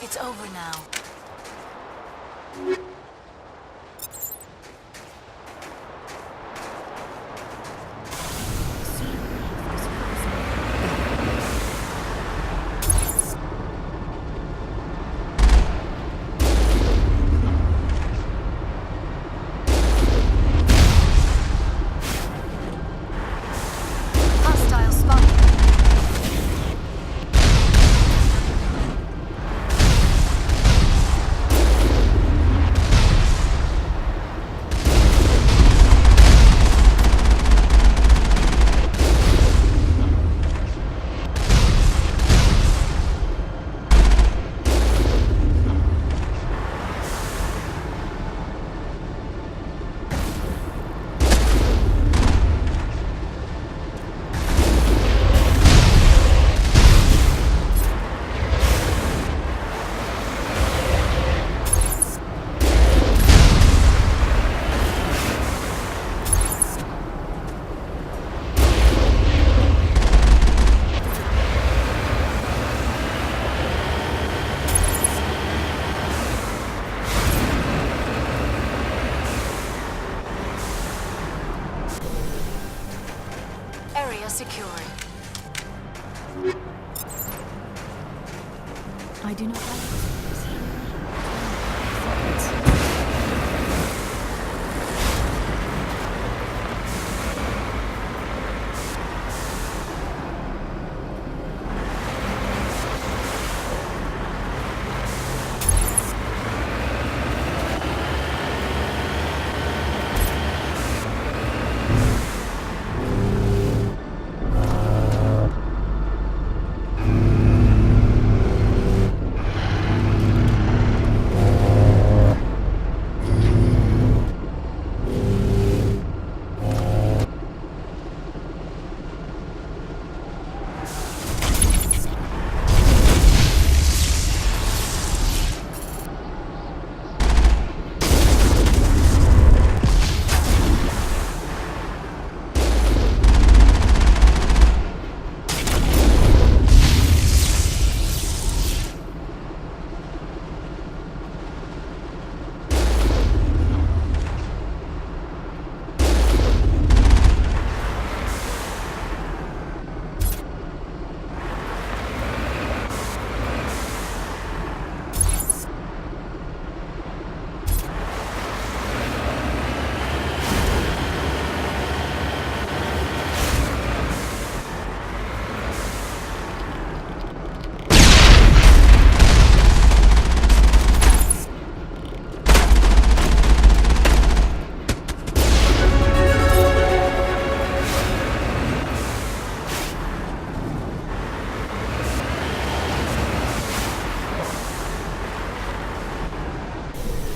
It's over now. Hostile spotted. Area secured. I do not like this.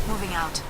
Moving out.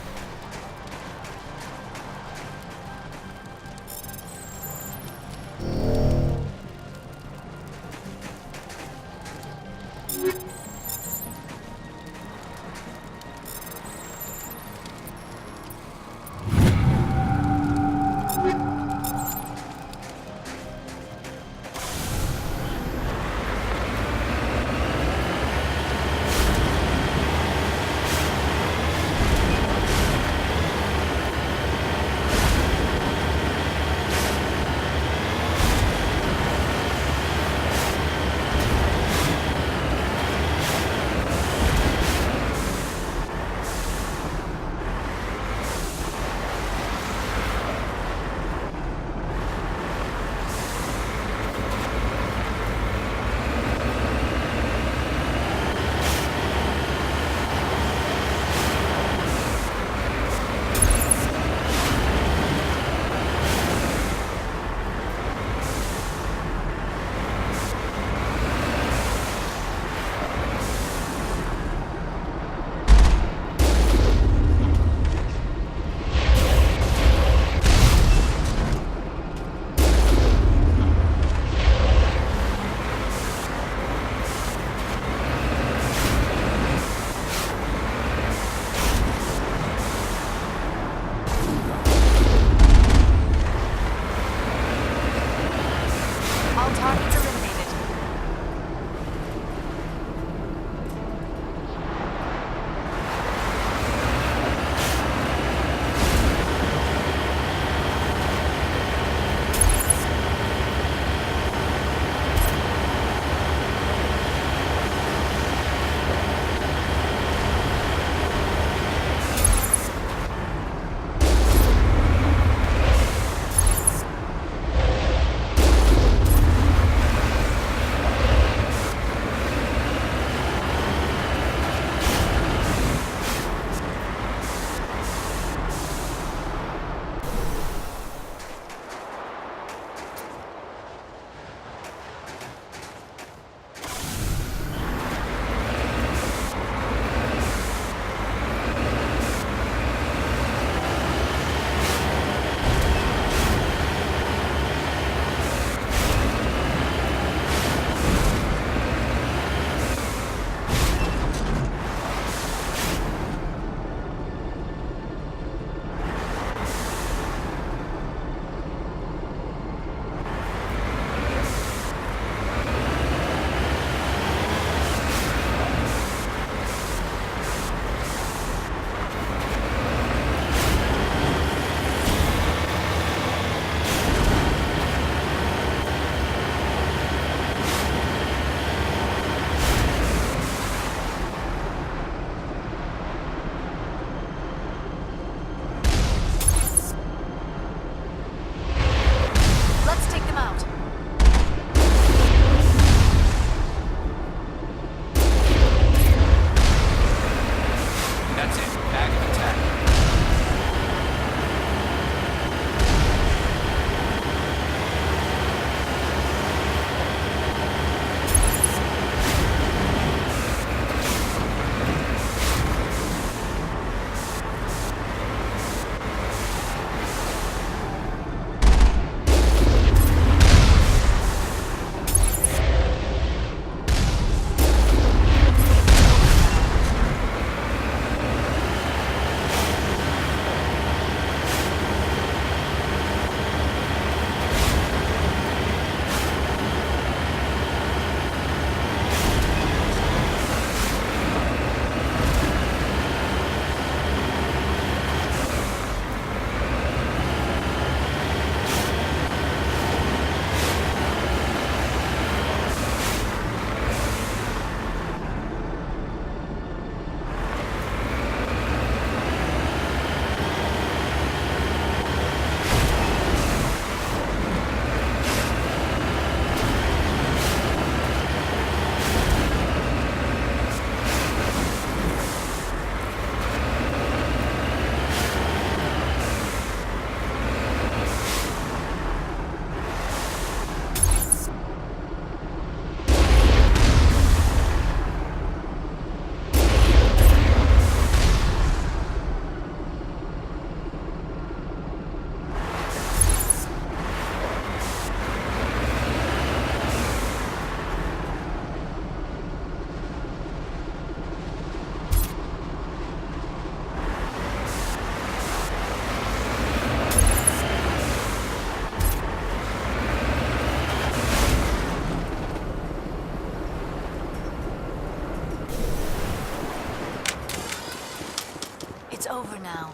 It's over now.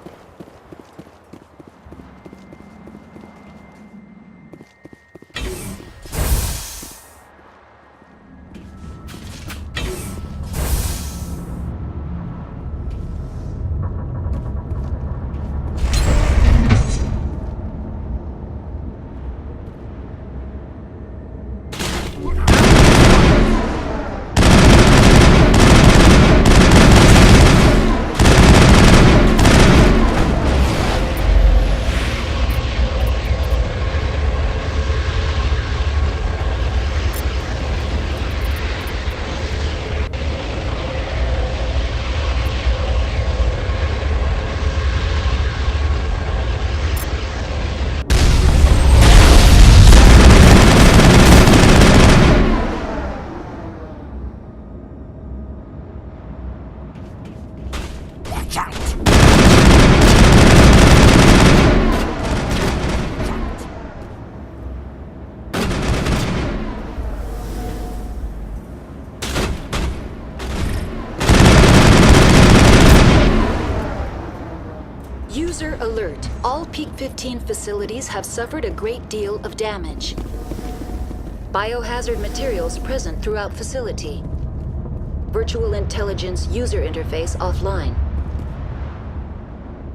User alert. All Peak 15 facilities have suffered a great deal of damage. Biohazard materials present throughout facility. Virtual intelligence user interface offline.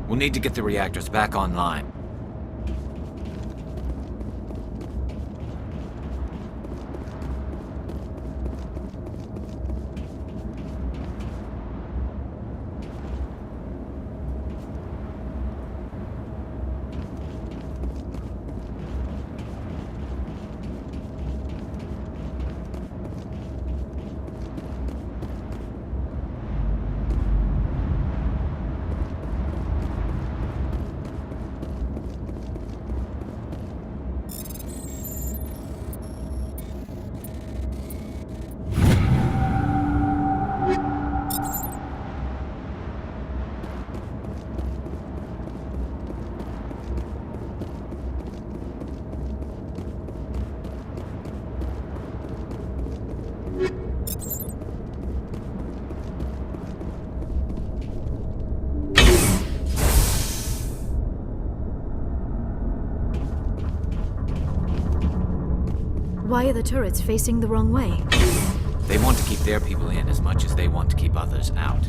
We'll need to get the reactors back online. Why are the turrets facing the wrong way? They want to keep their people in as much as they want to keep others out.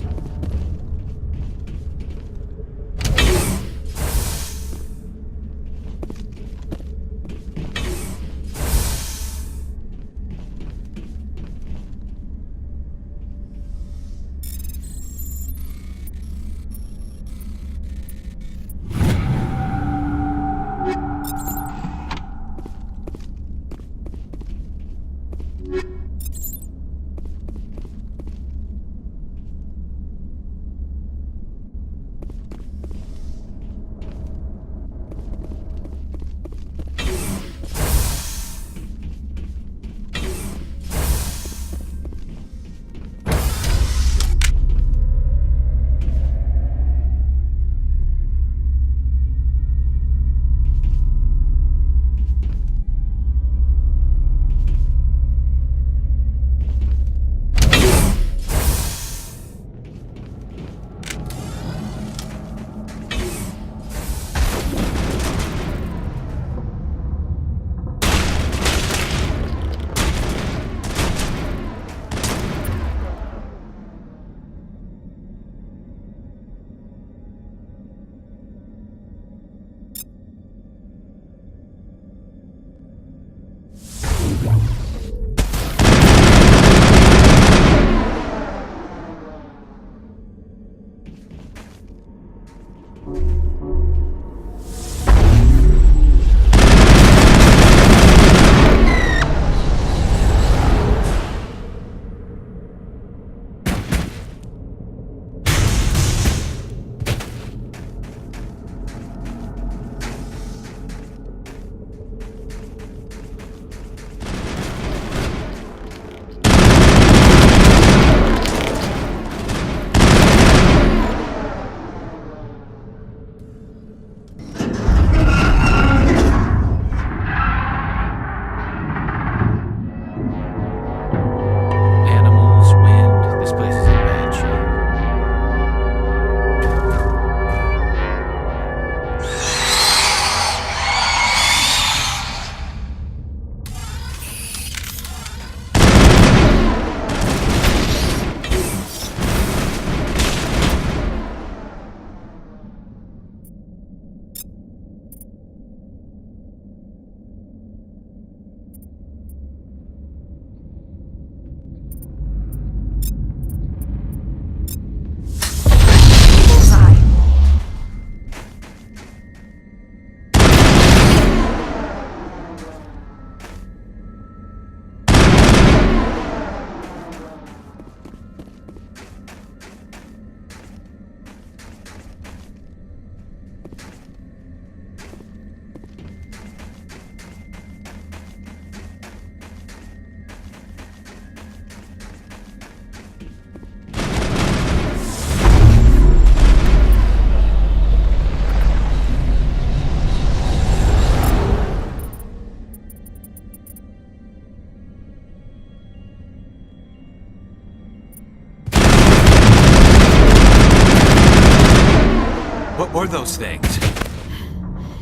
Or those things.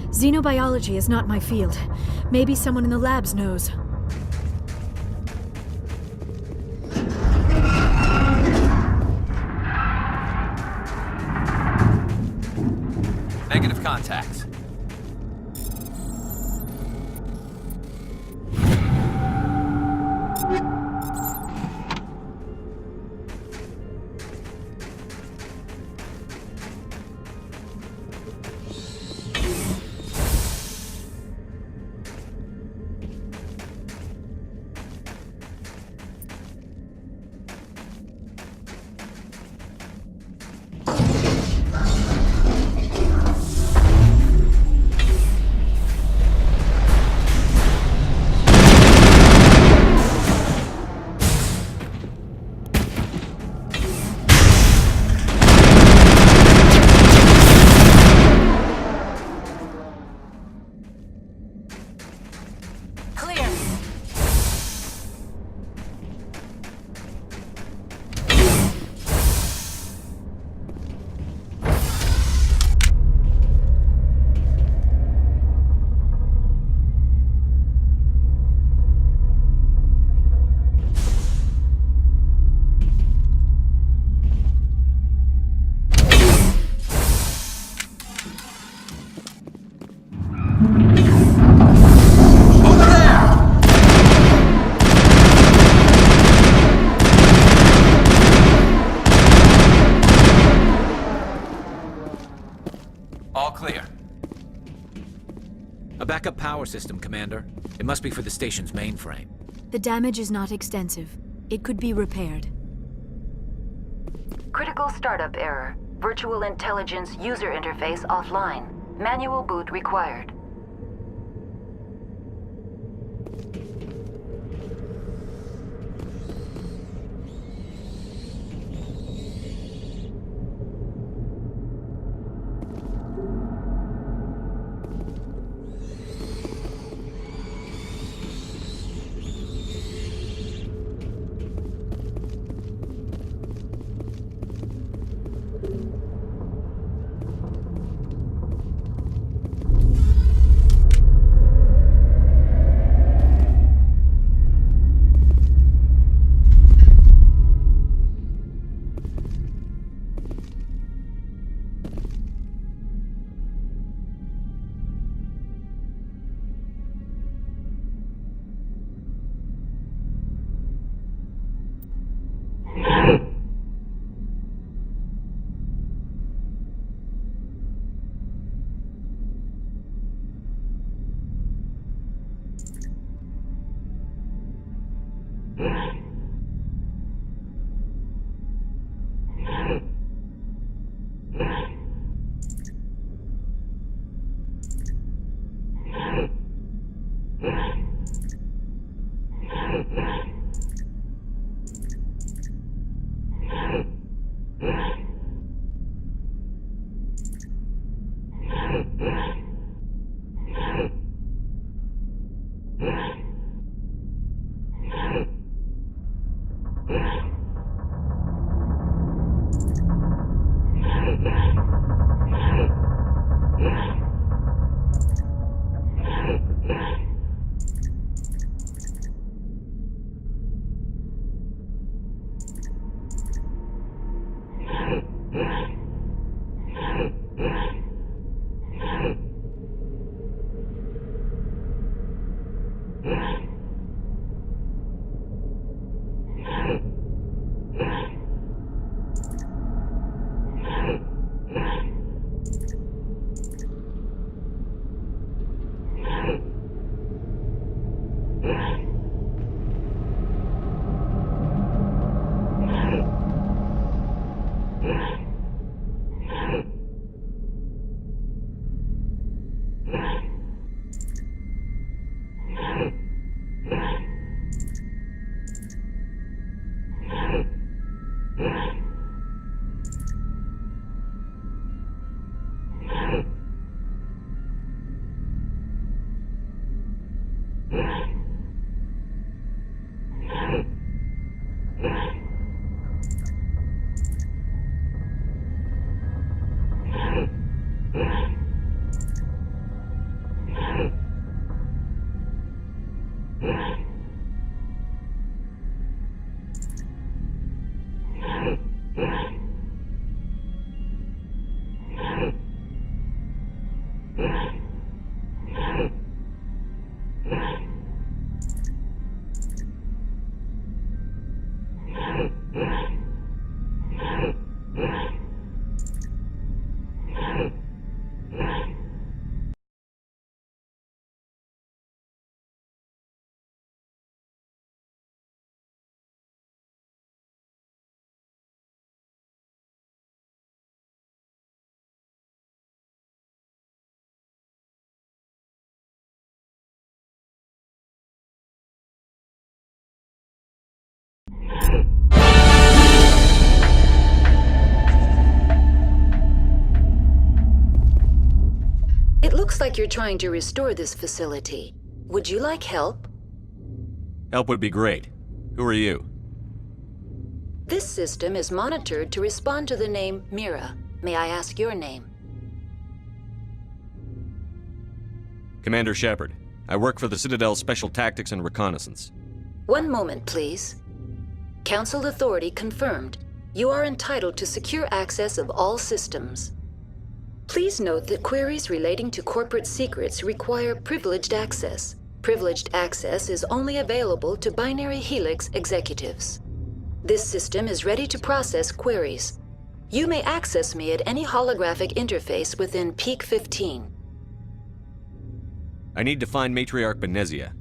Xenobiology is not my field. Maybe someone in the labs knows. Negative contacts. Clear. All clear. A backup power system, Commander. It must be for the station's mainframe. The damage is not extensive. It could be repaired. Critical startup error. Virtual intelligence user interface offline. Manual boot required. It looks like you're trying to restore this facility. Would you like help? Help would be great. Who are you? This system is monitored to respond to the name MIRA. May I ask your name? Commander Shepard. I work for the Citadel's Special Tactics and Reconnaissance. One moment, please. Council authority confirmed. You are entitled to secure access of all systems. Please note that queries relating to corporate secrets require privileged access. Privileged access is only available to Binary Helix executives. This system is ready to process queries. You may access me at any holographic interface within Peak 15. I need to find Matriarch Benezia.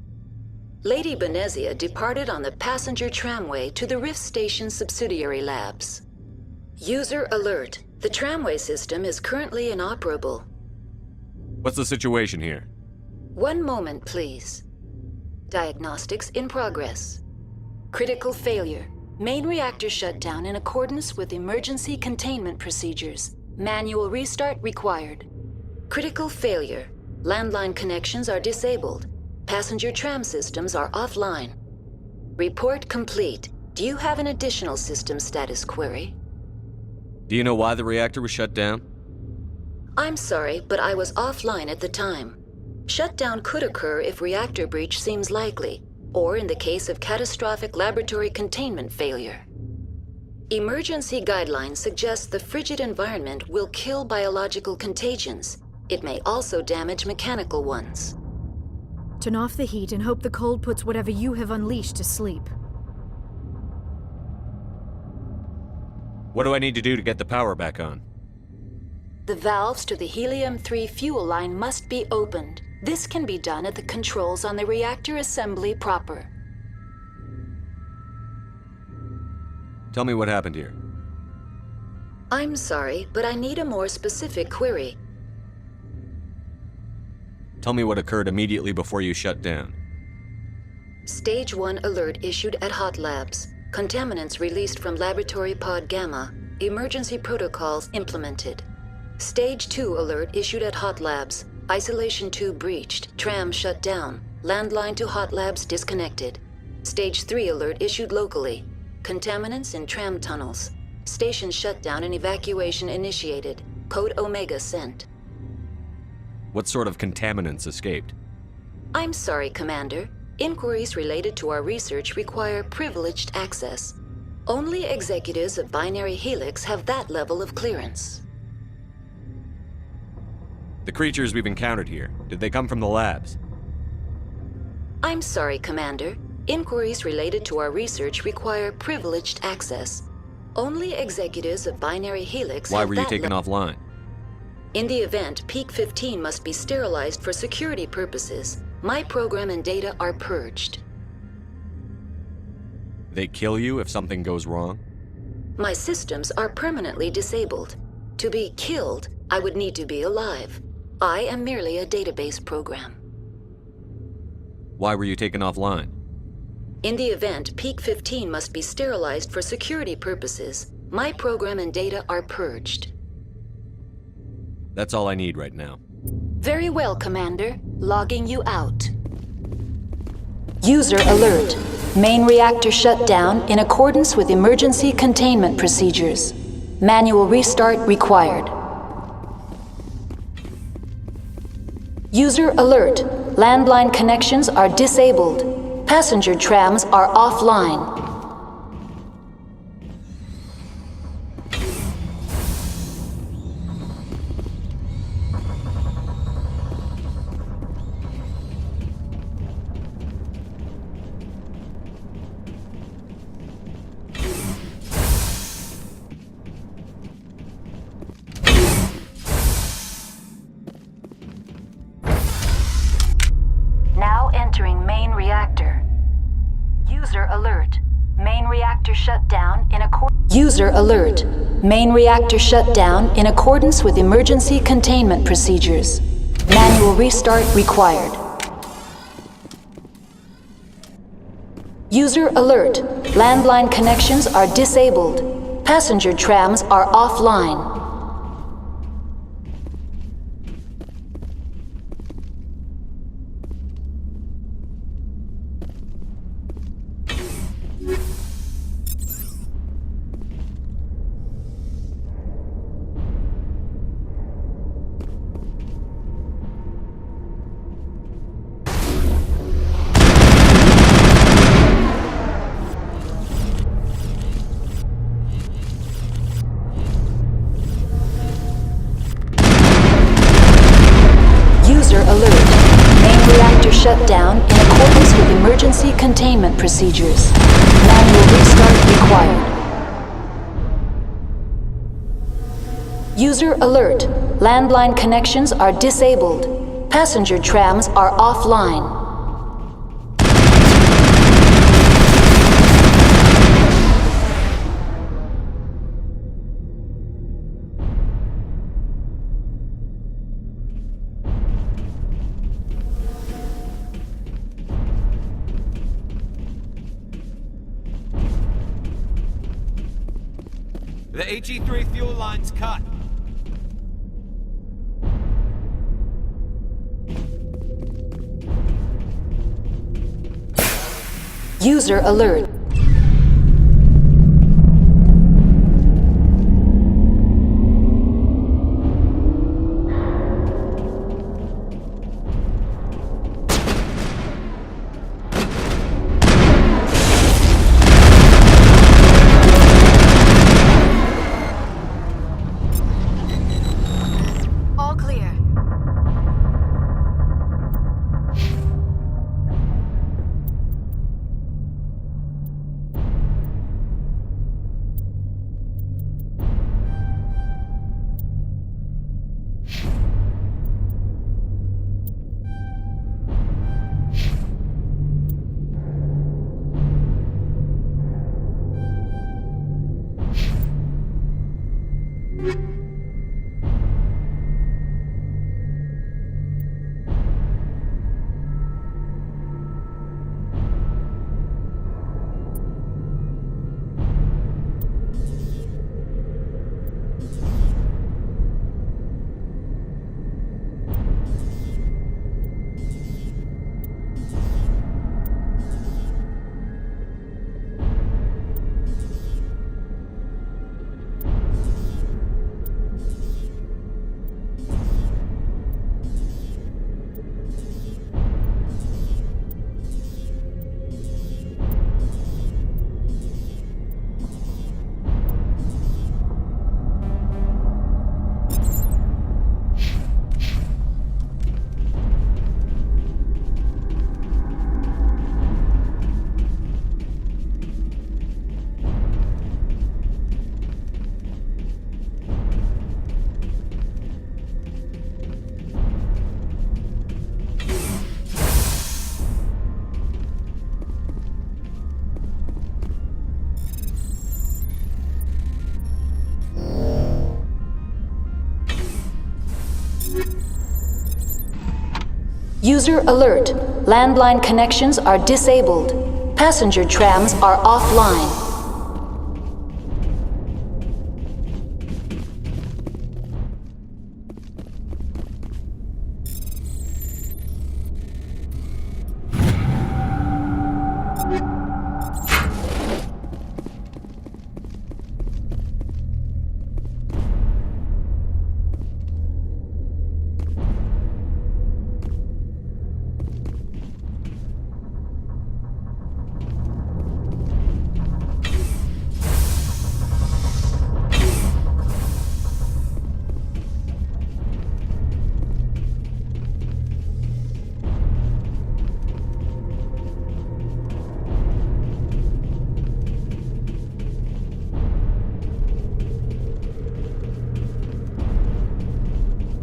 Lady Benezia departed on the passenger tramway to the Rift Station subsidiary labs. User alert. The tramway system is currently inoperable. What's the situation here? One moment, please. Diagnostics in progress. Critical failure. Main reactor shut down in accordance with emergency containment procedures. Manual restart required. Critical failure. Landline connections are disabled. Passenger tram systems are offline. Report complete. Do you have an additional system status query? Do you know why the reactor was shut down? I'm sorry, but I was offline at the time. Shutdown could occur if reactor breach seems likely, or in the case of catastrophic laboratory containment failure. Emergency guidelines suggest the frigid environment will kill biological contagions. It may also damage mechanical ones. Turn off the heat and hope the cold puts whatever you have unleashed to sleep. What do I need to do to get the power back on? The valves to the helium-3 fuel line must be opened. This can be done at the controls on the reactor assembly proper. Tell me what happened here. I'm sorry, but I need a more specific query. Tell me what occurred immediately before you shut down. Stage 1 alert issued at Hot Labs. Contaminants released from Laboratory Pod Gamma. Emergency protocols implemented. Stage 2 alert issued at Hot Labs. Isolation tube breached. Tram shut down. Landline to Hot Labs disconnected. Stage 3 alert issued locally. Contaminants in tram tunnels. Station shutdown and evacuation initiated. Code Omega sent. What sort of contaminants escaped? I'm sorry, Commander. Inquiries related to our research require privileged access. Only executives of Binary Helix have that level of clearance. The creatures we've encountered here, did they come from the labs? I'm sorry, Commander. Inquiries related to our research require privileged access. Only executives of Binary Helix Why have were you that taken offline? In the event, Peak 15 must be sterilized for security purposes. My program and data are purged. They kill you if something goes wrong? My systems are permanently disabled. To be killed, I would need to be alive. I am merely a database program. Why were you taken offline? In the event, Peak 15 must be sterilized for security purposes. My program and data are purged. That's all I need right now. Very well, Commander. Logging you out. User alert. Main reactor shut down in accordance with emergency containment procedures. Manual restart required. User alert. Landline connections are disabled. Passenger trams are offline. User alert. Main reactor shut down in accordance with emergency containment procedures. Manual restart required. User alert. Landline connections are disabled. Passenger trams are offline. Shut down in accordance with emergency containment procedures. Manual restart required. User alert. Landline connections are disabled. Passenger trams are offline. The HE3 fuel line's cut. User alert. All clear. User alert. Landline connections are disabled. Passenger trams are offline.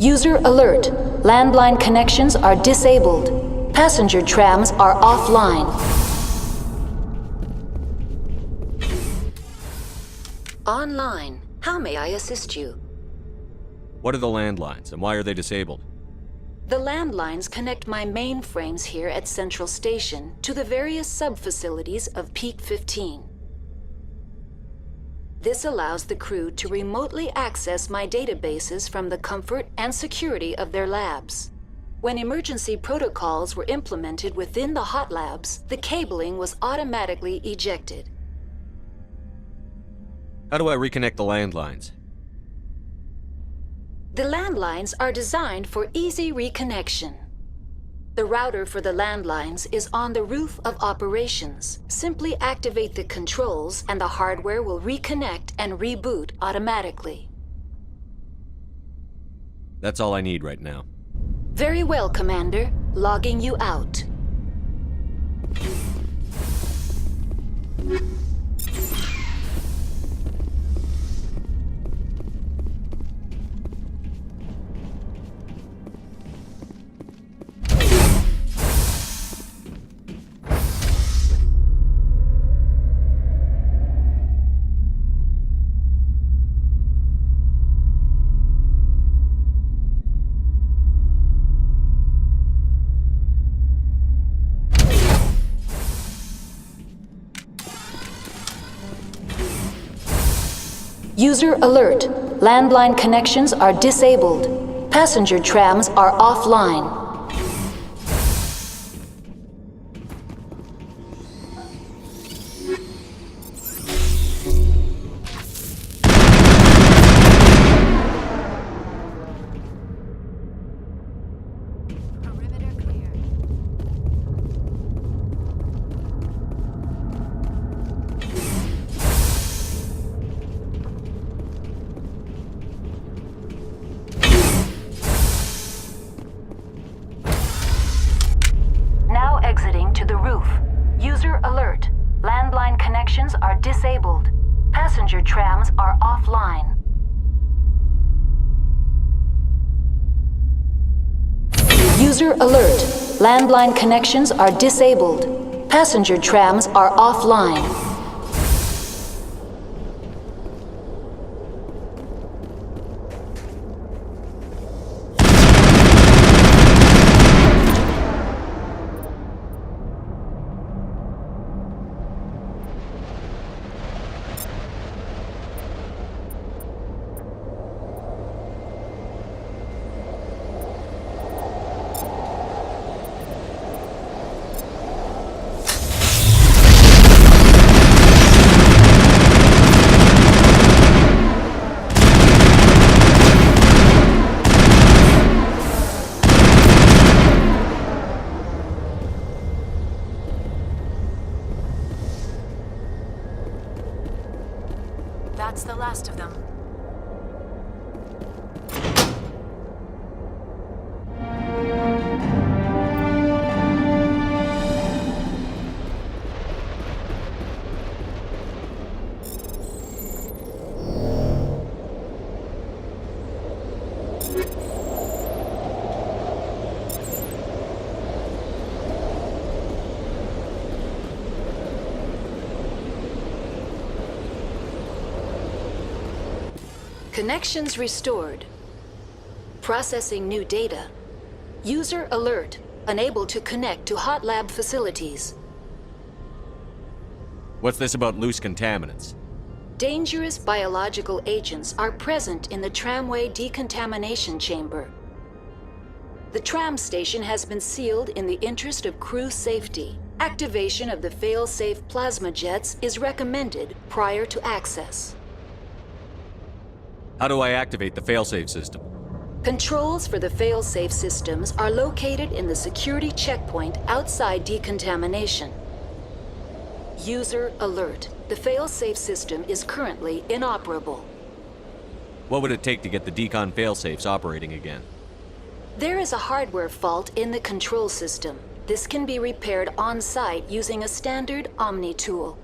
User alert. Landline connections are disabled. Passenger trams are offline. Online. How may I assist you? What are the landlines, and why are they disabled? The landlines connect my mainframes here at Central Station to the various sub-facilities of Peak 15. This allows the crew to remotely access my databases from the comfort and security of their labs. When emergency protocols were implemented within the hot labs, the cabling was automatically ejected. How do I reconnect the landlines? The landlines are designed for easy reconnection. The router for the landlines is on the roof of operations. Simply activate the controls and the hardware will reconnect and reboot automatically. That's all I need right now. Very well, Commander. Logging you out. User alert. Landline connections are disabled. Passenger trams are offline. Perimeter clear. Now exiting to the roof. User alert. Landline connections are disabled. Passenger trams are offline. User alert. Landline connections are disabled. Passenger trams are offline. That's the last of them. Connections restored. Processing new data. User alert. Unable to connect to hot lab facilities. What's this about loose contaminants? Dangerous biological agents are present in the tramway decontamination chamber. The tram station has been sealed in the interest of crew safety. Activation of the fail-safe plasma jets is recommended prior to access. How do I activate the failsafe system? Controls for the fail-safe systems are located in the security checkpoint outside decontamination. User alert. The fail-safe system is currently inoperable. What would it take to get the decon failsafes operating again? There is a hardware fault in the control system. This can be repaired on-site using a standard Omni tool.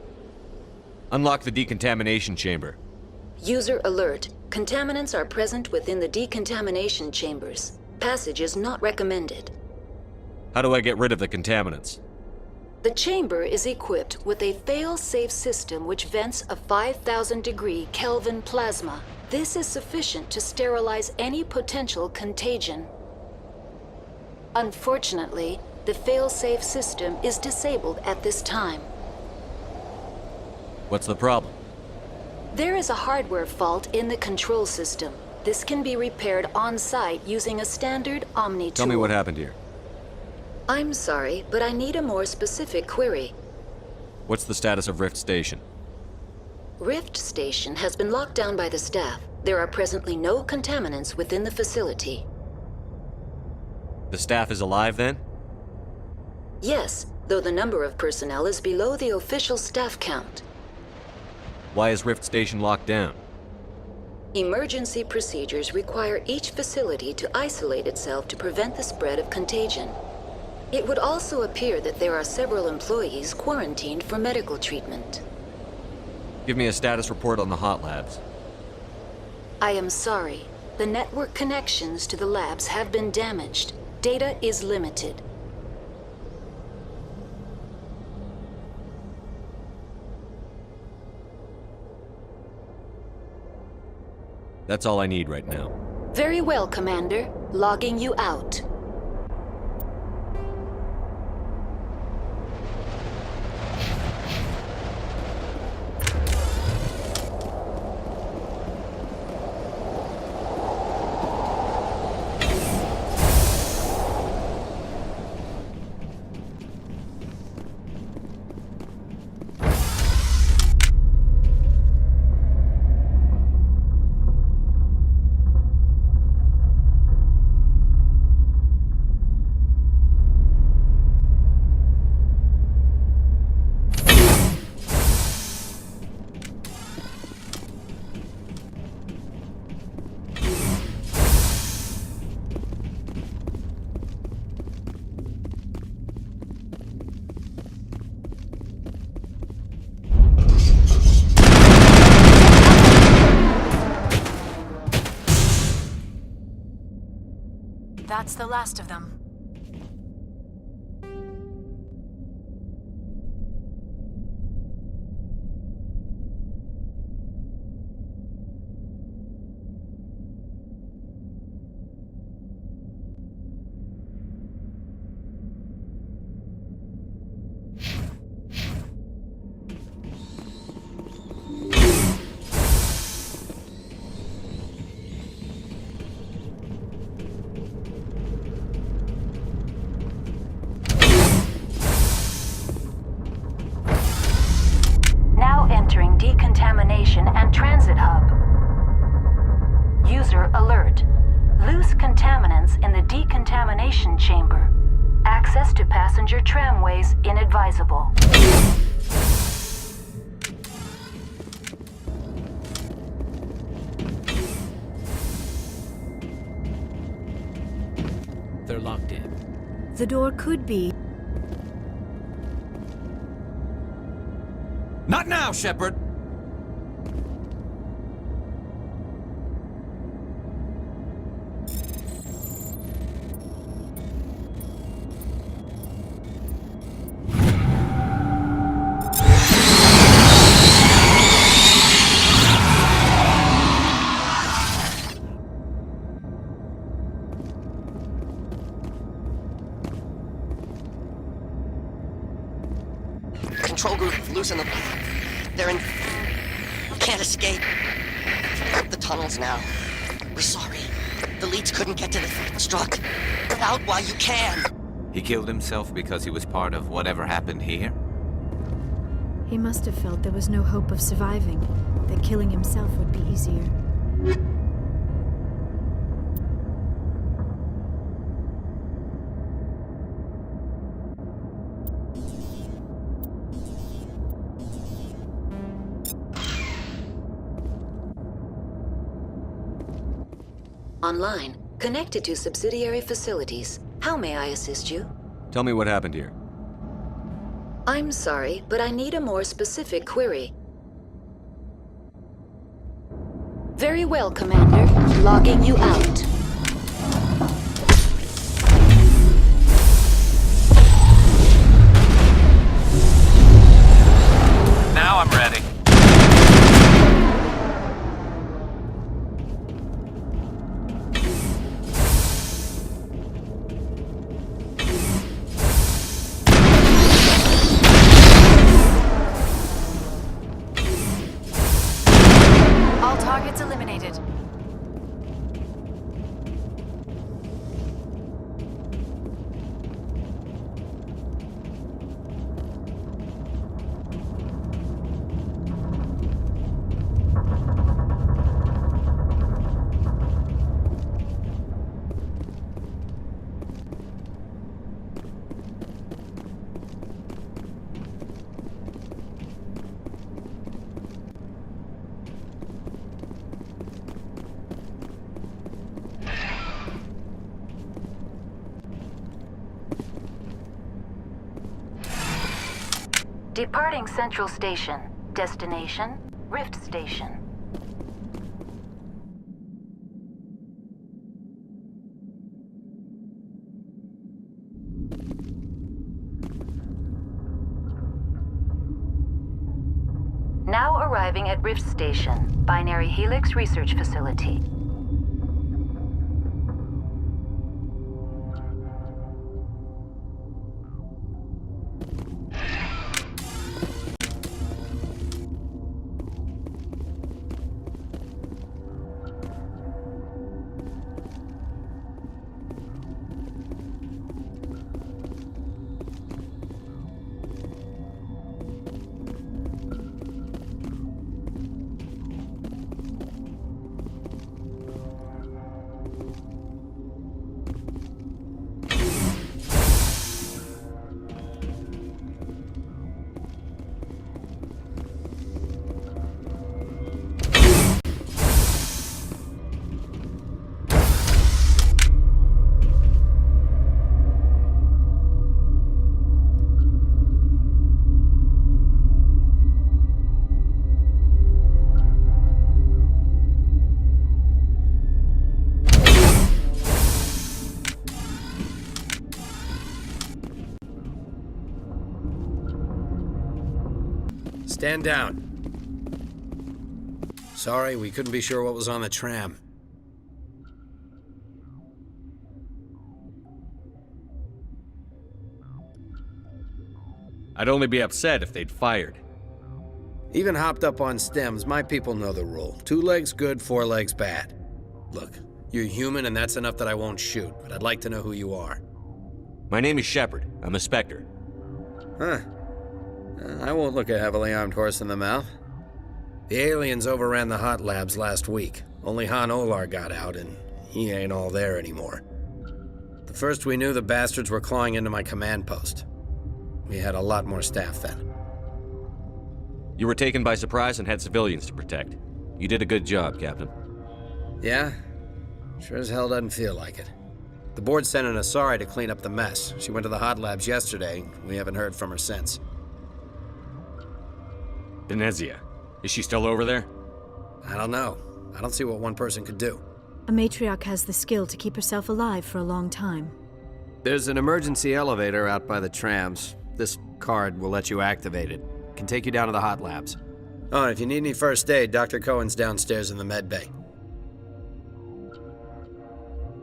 Unlock the decontamination chamber. User alert. Contaminants are present within the decontamination chambers. Passage is not recommended. How do I get rid of the contaminants? The chamber is equipped with a fail-safe system which vents a 5,000-degree Kelvin plasma. This is sufficient to sterilize any potential contagion. Unfortunately, the fail-safe system is disabled at this time. What's the problem? There is a hardware fault in the control system. This can be repaired on-site using a standard Omni tool. Tell me what happened here. I'm sorry, but I need a more specific query. What's the status of Rift Station? Rift Station has been locked down by the staff. There are presently no contaminants within the facility. The staff is alive then? Yes, though the number of personnel is below the official staff count. Why is Rift Station locked down? Emergency procedures require each facility to isolate itself to prevent the spread of contagion. It would also appear that there are several employees quarantined for medical treatment. Give me a status report on the hot labs. I am sorry. The network connections to the labs have been damaged. Data is limited. That's all I need right now. Very well, Commander. Logging you out. That's the last of them. Entering decontamination and transit hub. User alert. Loose contaminants in the decontamination chamber. Access to passenger tramways inadvisable. They're locked in. The door could be. Not now, Shepard! Control group, loosen them. They're in... can't escape. The tunnels now. We're sorry. The leads couldn't get to the struct. Get out while you can. He killed himself because he was part of whatever happened here? He must have felt there was no hope of surviving, that killing himself would be easier. Online, connected to subsidiary facilities. How may I assist you? Tell me what happened here. I'm sorry, but I need a more specific query. Very well, Commander. Logging you out. Departing Central Station. Destination, Rift Station. Now arriving at Rift Station, Binary Helix Research Facility. Stand down. Sorry, we couldn't be sure what was on the tram. I'd only be upset if they'd fired. Even hopped up on stems, my people know the rule. 2 legs good, 4 legs bad. Look, you're human and that's enough that I won't shoot, but I'd like to know who you are. My name is Shepard. I'm a Spectre. Huh. I won't look a heavily armed horse in the mouth. The aliens overran the hot labs last week. Only Han Olar got out, and he ain't all there anymore. The first we knew, the bastards were clawing into my command post. We had a lot more staff then. You were taken by surprise and had civilians to protect. You did a good job, Captain. Yeah? Sure as hell doesn't feel like it. The board sent an Asari to clean up the mess. She went to the hot labs yesterday. We haven't heard from her since. Benezia. Is she still over there? I don't know. I don't see what one person could do. A matriarch has the skill to keep herself alive for a long time. There's an emergency elevator out by the trams. This card will let you activate it. Can take you down to the hot labs. Oh, and if you need any first aid, Dr. Cohen's downstairs in the med bay.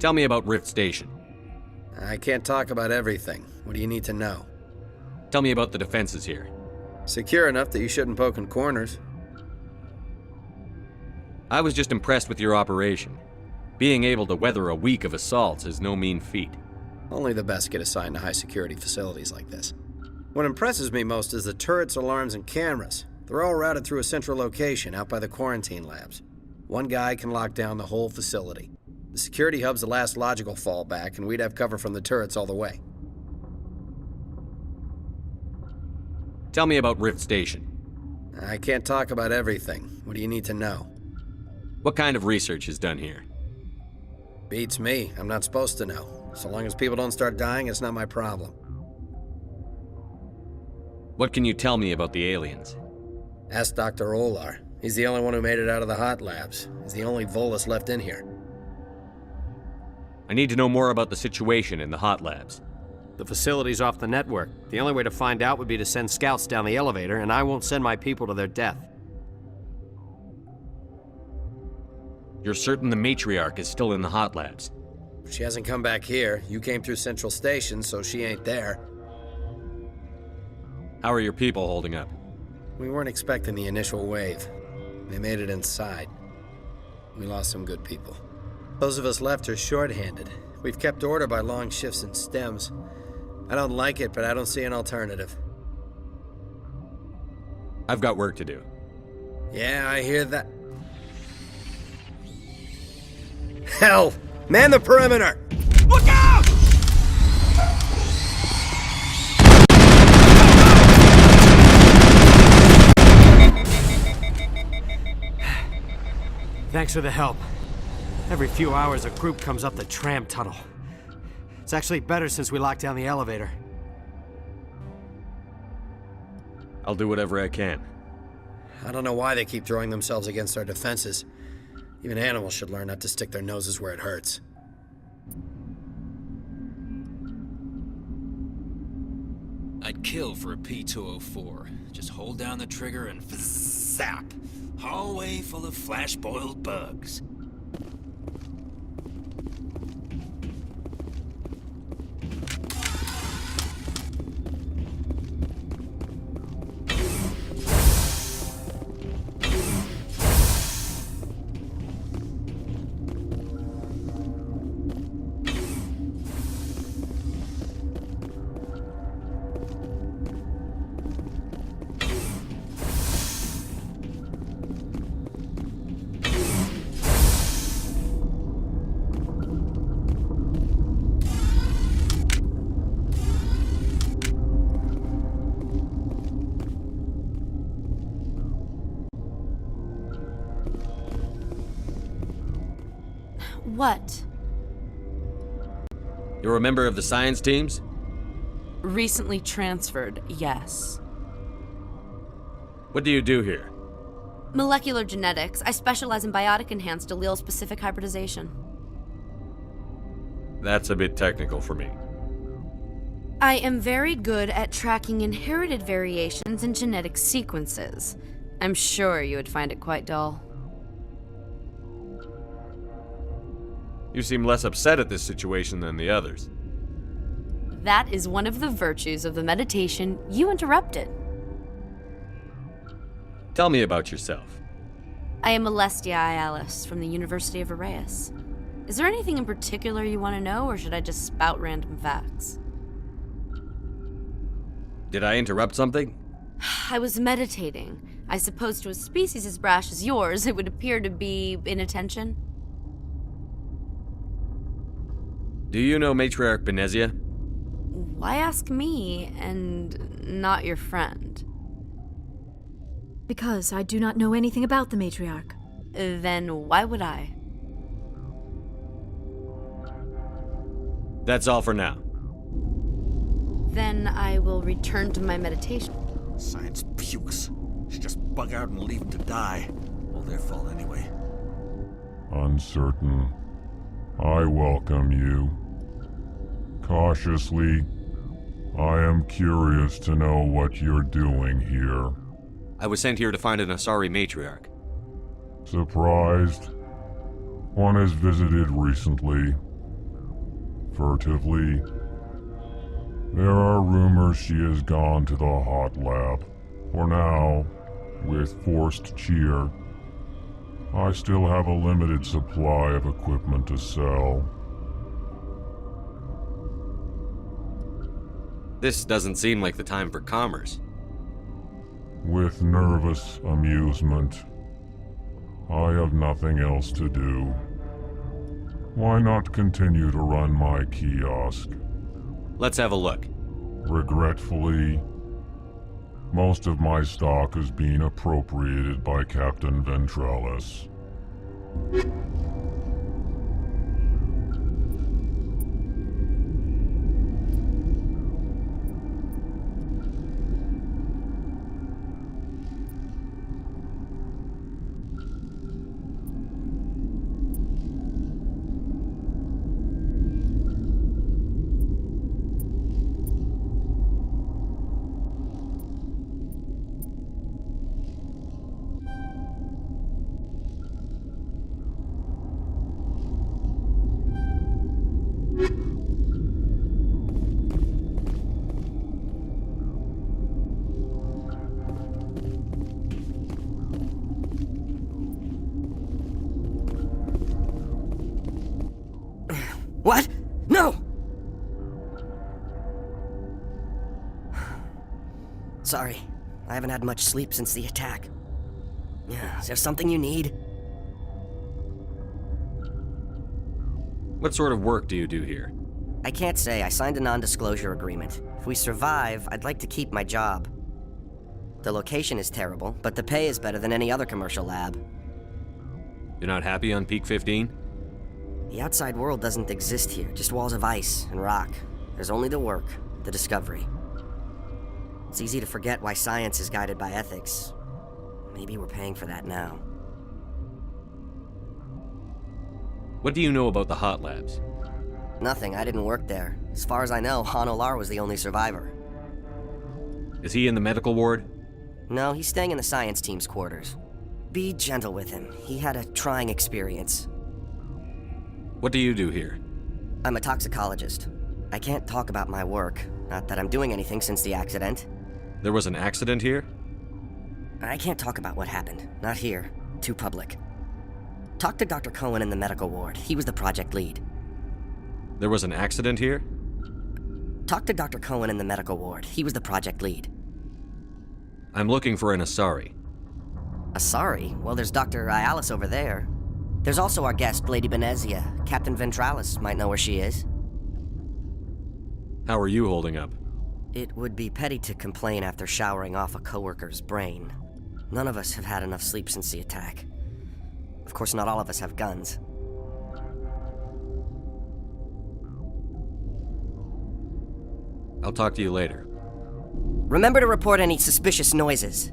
Tell me about Rift Station. I can't talk about everything. What do you need to know? Tell me about the defenses here. Secure enough that you shouldn't poke in corners. I was just impressed with your operation. Being able to weather a week of assaults is no mean feat. Only the best get assigned to high-security facilities like this. What impresses me most is the turrets, alarms, and cameras. They're all routed through a central location out by the quarantine labs. One guy can lock down the whole facility. The security hub's the last logical fallback, and we'd have cover from the turrets all the way. Tell me about Rift Station. I can't talk about everything. What do you need to know? What kind of research is done here? Beats me. I'm not supposed to know. So long as people don't start dying, it's not my problem. What can you tell me about the aliens? Ask Dr. Olar. He's the only one who made it out of the hot labs. He's the only Volus left in here. I need to know more about the situation in the hot labs. The facility's off the network. The only way to find out would be to send scouts down the elevator, and I won't send my people to their death. You're certain the matriarch is still in the hot labs? She hasn't come back here. You came through Central Station, so she ain't there. How are your people holding up? We weren't expecting the initial wave. They made it inside. We lost some good people. Those of us left are short-handed. We've kept order by long shifts and stems. I don't like it, but I don't see an alternative. I've got work to do. Yeah, I hear that. Hell! Man the perimeter! Look out! Thanks for the help. Every few hours, a group comes up the tram tunnel. It's actually better since we locked down the elevator. I'll do whatever I can. I don't know why they keep throwing themselves against our defenses. Even animals should learn not to stick their noses where it hurts. I'd kill for a P-204. Just hold down the trigger and zap. Hallway full of flash-boiled bugs. What? You're a member of the science teams? Recently transferred, yes. What do you do here? Molecular genetics. I specialize in biotic-enhanced allele-specific hybridization. That's a bit technical for me. I am very good at tracking inherited variations in genetic sequences. I'm sure you would find it quite dull. You seem less upset at this situation than the others. That is one of the virtues of the meditation you interrupted. Tell me about yourself. I am Alestia Ialis from the University of Arraeus. Is there anything in particular you want to know, or should I just spout random facts? Did I interrupt something? I was meditating. I suppose to a species as brash as yours, it would appear to be inattention. Do you know Matriarch Benezia? Why ask me, and not your friend? Because I do not know anything about the matriarch. Then why would I? That's all for now. Then I will return to my meditation. Science pukes. Should just bug out and leave them to die. All their fault anyway. Uncertain. I welcome you. Cautiously, I am curious to know what you're doing here. I was sent here to find an Asari matriarch. Surprised? One has visited recently. Furtively. There are rumors she has gone to the hot lab. For now, with forced cheer, I still have a limited supply of equipment to sell. This doesn't seem like the time for commerce. With nervous amusement. I have nothing else to do. Why not continue to run my kiosk? Let's have a look. Regretfully, most of my stock is being appropriated by Captain Ventralis. What? No! Sorry, I haven't had much sleep since the attack. Is there something you need? What sort of work do you do here? I can't say. I signed a non-disclosure agreement. If we survive, I'd like to keep my job. The location is terrible, but the pay is better than any other commercial lab. You're not happy on Peak 15? The outside world doesn't exist here, just walls of ice and rock. There's only the work, the discovery. It's easy to forget why science is guided by ethics. Maybe we're paying for that now. What do you know about the hot labs? Nothing, I didn't work there. As far as I know, Han Olar was the only survivor. Is he in the medical ward? No, he's staying in the science team's quarters. Be gentle with him. He had a trying experience. What do you do here? I'm a toxicologist. I can't talk about my work. Not that I'm doing anything since the accident. There was an accident here? I can't talk about what happened. Not here. Too public. Talk to Dr. Cohen in the medical ward. He was the project lead. There was an accident here? Talk to Dr. Cohen in the medical ward. He was the project lead. I'm looking for an Asari. Asari? Well, there's Dr. Ayalis over there. There's also our guest, Lady Benezia. Captain Ventralis might know where she is. How are you holding up? It would be petty to complain after showering off a coworker's brain. None of us have had enough sleep since the attack. Of course, not all of us have guns. I'll talk to you later. Remember to report any suspicious noises.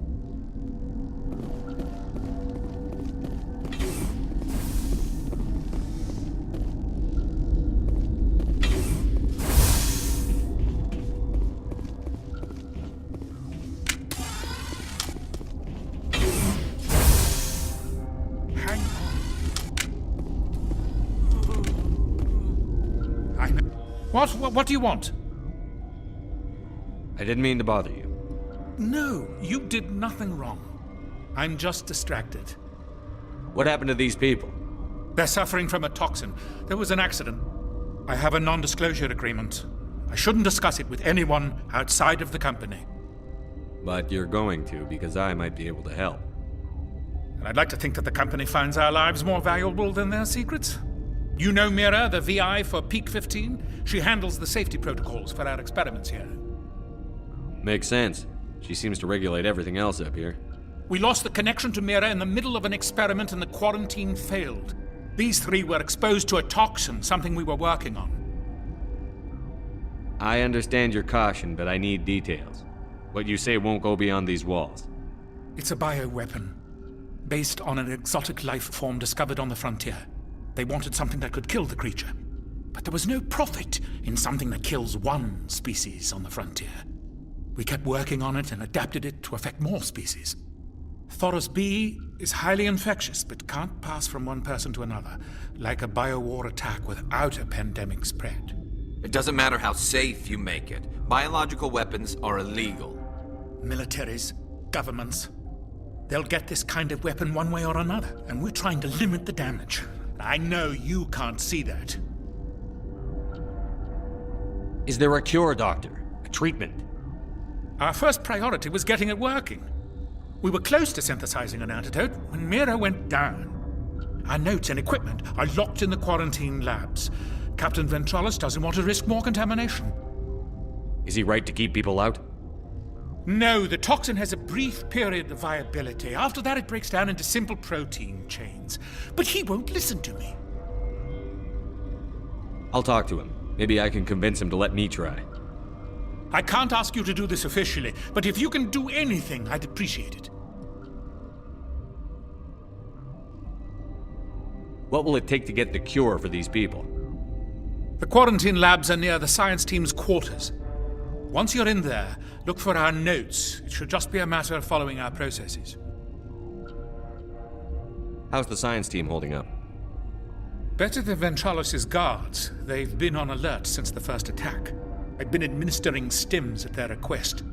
What do you want? I didn't mean to bother you. No, you did nothing wrong. I'm just distracted. What happened to these people? They're suffering from a toxin. There was an accident. I have a non-disclosure agreement. I shouldn't discuss it with anyone outside of the company. But you're going to, because I might be able to help. And I'd like to think that the company finds our lives more valuable than their secrets. You know MIRA, the VI for Peak 15? She handles the safety protocols for our experiments here. Makes sense. She seems to regulate everything else up here. We lost the connection to MIRA in the middle of an experiment and the quarantine failed. These three were exposed to a toxin, something we were working on. I understand your caution, but I need details. What you say won't go beyond these walls. It's a bioweapon, based on an exotic life form discovered on the frontier. They wanted something that could kill the creature. But there was no profit in something that kills one species on the frontier. We kept working on it and adapted it to affect more species. Thoros B is highly infectious, but can't pass from one person to another, like a biowar attack without a pandemic spread. It doesn't matter how safe you make it. Biological weapons are illegal. Militaries, governments, they'll get this kind of weapon one way or another, and we're trying to limit the damage. I know you can't see that. Is there a cure, Doctor? A treatment? Our first priority was getting it working. We were close to synthesizing an antidote when MIRA went down. Our notes and equipment are locked in the quarantine labs. Captain Ventralis doesn't want to risk more contamination. Is he right to keep people out? No, the toxin has a brief period of viability. After that, it breaks down into simple protein chains. But he won't listen to me. I'll talk to him. Maybe I can convince him to let me try. I can't ask you to do this officially, but if you can do anything, I'd appreciate it. What will it take to get the cure for these people? The quarantine labs are near the science team's quarters. Once you're in there, look for our notes. It should just be a matter of following our processes. How's the science team holding up? Better than Ventralis' guards. They've been on alert since the first attack. I've been administering stims at their request.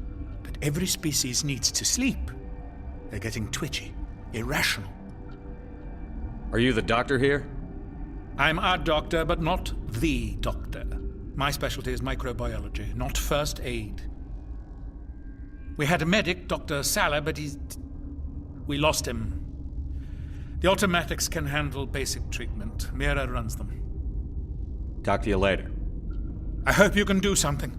But every species needs to sleep. They're getting twitchy, irrational. Are you the doctor here? I'm our doctor, but not the doctor. My specialty is microbiology, not first aid. We had a medic, Dr. Sala, but we lost him. The automatics can handle basic treatment. MIRA runs them. Talk to you later. I hope you can do something.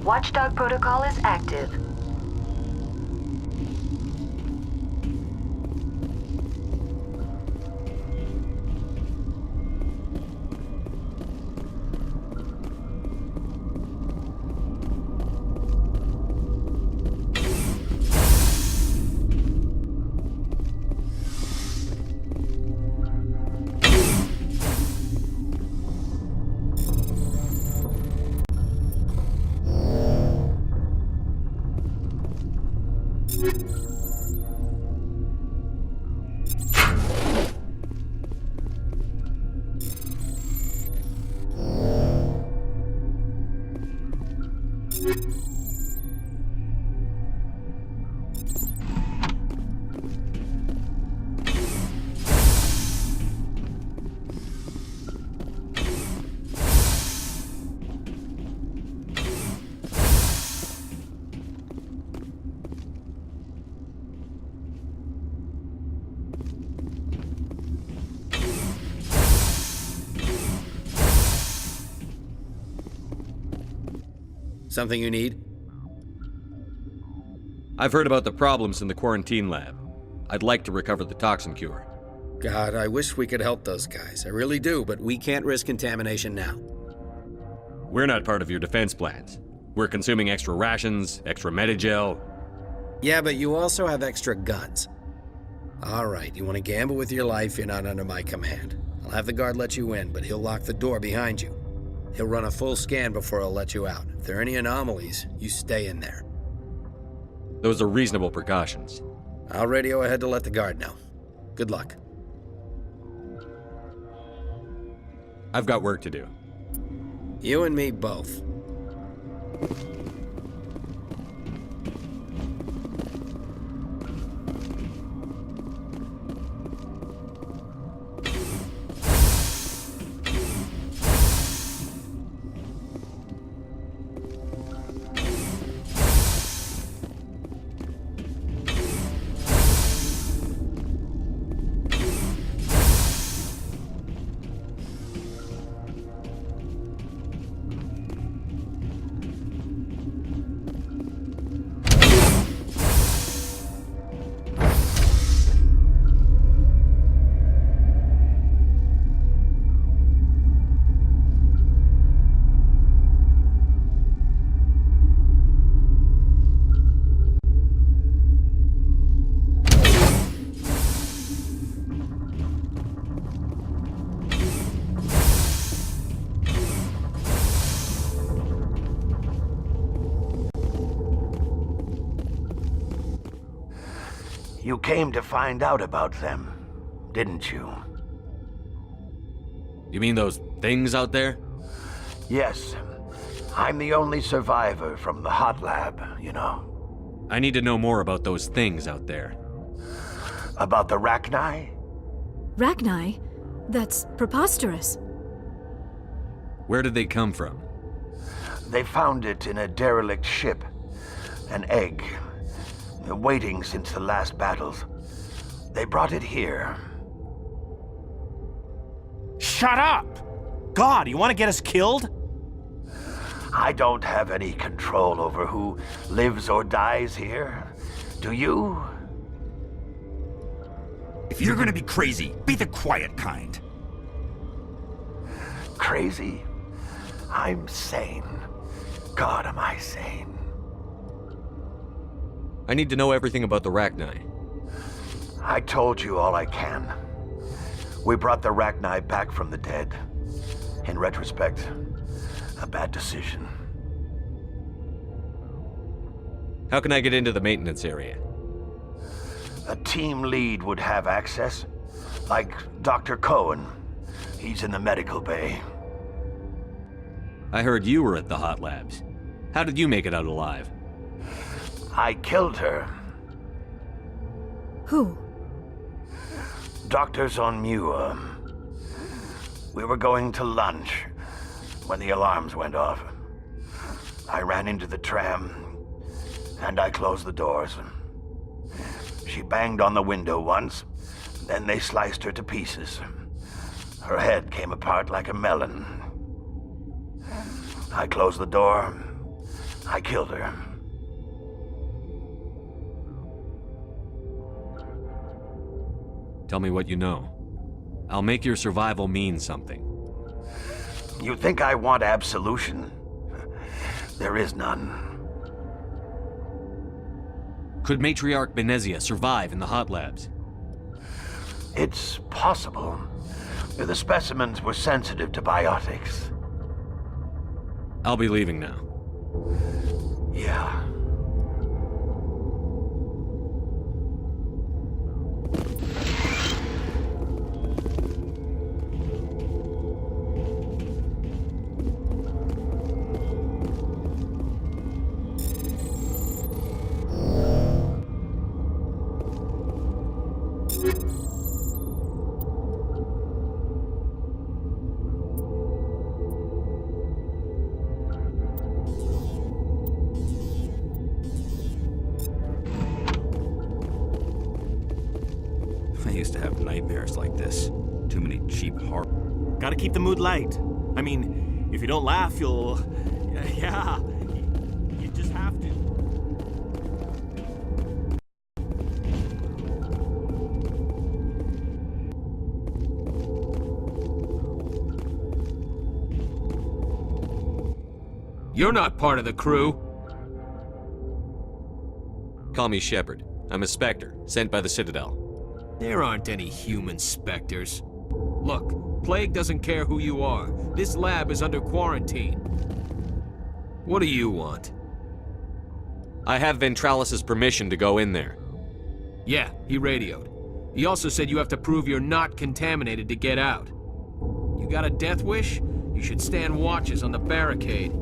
Watchdog protocol is active. Something you need? I've heard about the problems in the quarantine lab. I'd like to recover the toxin cure. God, I wish we could help those guys. I really do, but we can't risk contamination now. We're not part of your defense plans. We're consuming extra rations, extra Medigel. Yeah, but you also have extra guns. All right, you want to gamble with your life, you're not under my command. I'll have the guard let you in, but he'll lock the door behind you. He'll run a full scan before he'll let you out. If there are any anomalies, you stay in there. Those are reasonable precautions. I'll radio ahead to let the guard know. Good luck. I've got work to do. You and me both. You came to find out about them, didn't you? You mean those things out there? Yes. I'm the only survivor from the hot lab, you know. I need to know more about those things out there. About the Rachni? Rachni? That's preposterous. Where did they come from? They found it in a derelict ship. An egg. Waiting since the last battles. They brought it here. Shut up! God, you want to get us killed? I don't have any control over who lives or dies here. Do you? If you're gonna be crazy, be the quiet kind. Crazy? I'm sane. God, am I sane. I need to know everything about the Rachni. I told you all I can. We brought the Rachni back from the dead. In retrospect, a bad decision. How can I get into the maintenance area? A team lead would have access, like Dr. Cohen. He's in the medical bay. I heard you were at the hot labs. How did you make it out alive? I killed her. Who? Doctors on Muir. We were going to lunch when the alarms went off. I ran into the tram, and I closed the doors. She banged on the window once, then they sliced her to pieces. Her head came apart like a melon. I closed the door. I killed her. Tell me what you know. I'll make your survival mean something. You think I want absolution? There is none. Could Matriarch Benezia survive in the hot labs? It's possible. The specimens were sensitive to biotics. I'll be leaving now. Yeah. I used to have nightmares like this. Too many cheap horror. Gotta keep the mood light. I mean, if you don't laugh, you'll... Yeah, you just have to. You're not part of the crew. Call me Shepard. I'm a Spectre, sent by the Citadel. There aren't any human specters. Look, Plague doesn't care who you are. This lab is under quarantine. What do you want? I have Ventralis's permission to go in there. Yeah, he radioed. He also said you have to prove you're not contaminated to get out. You got a death wish? You should stand watches on the barricade.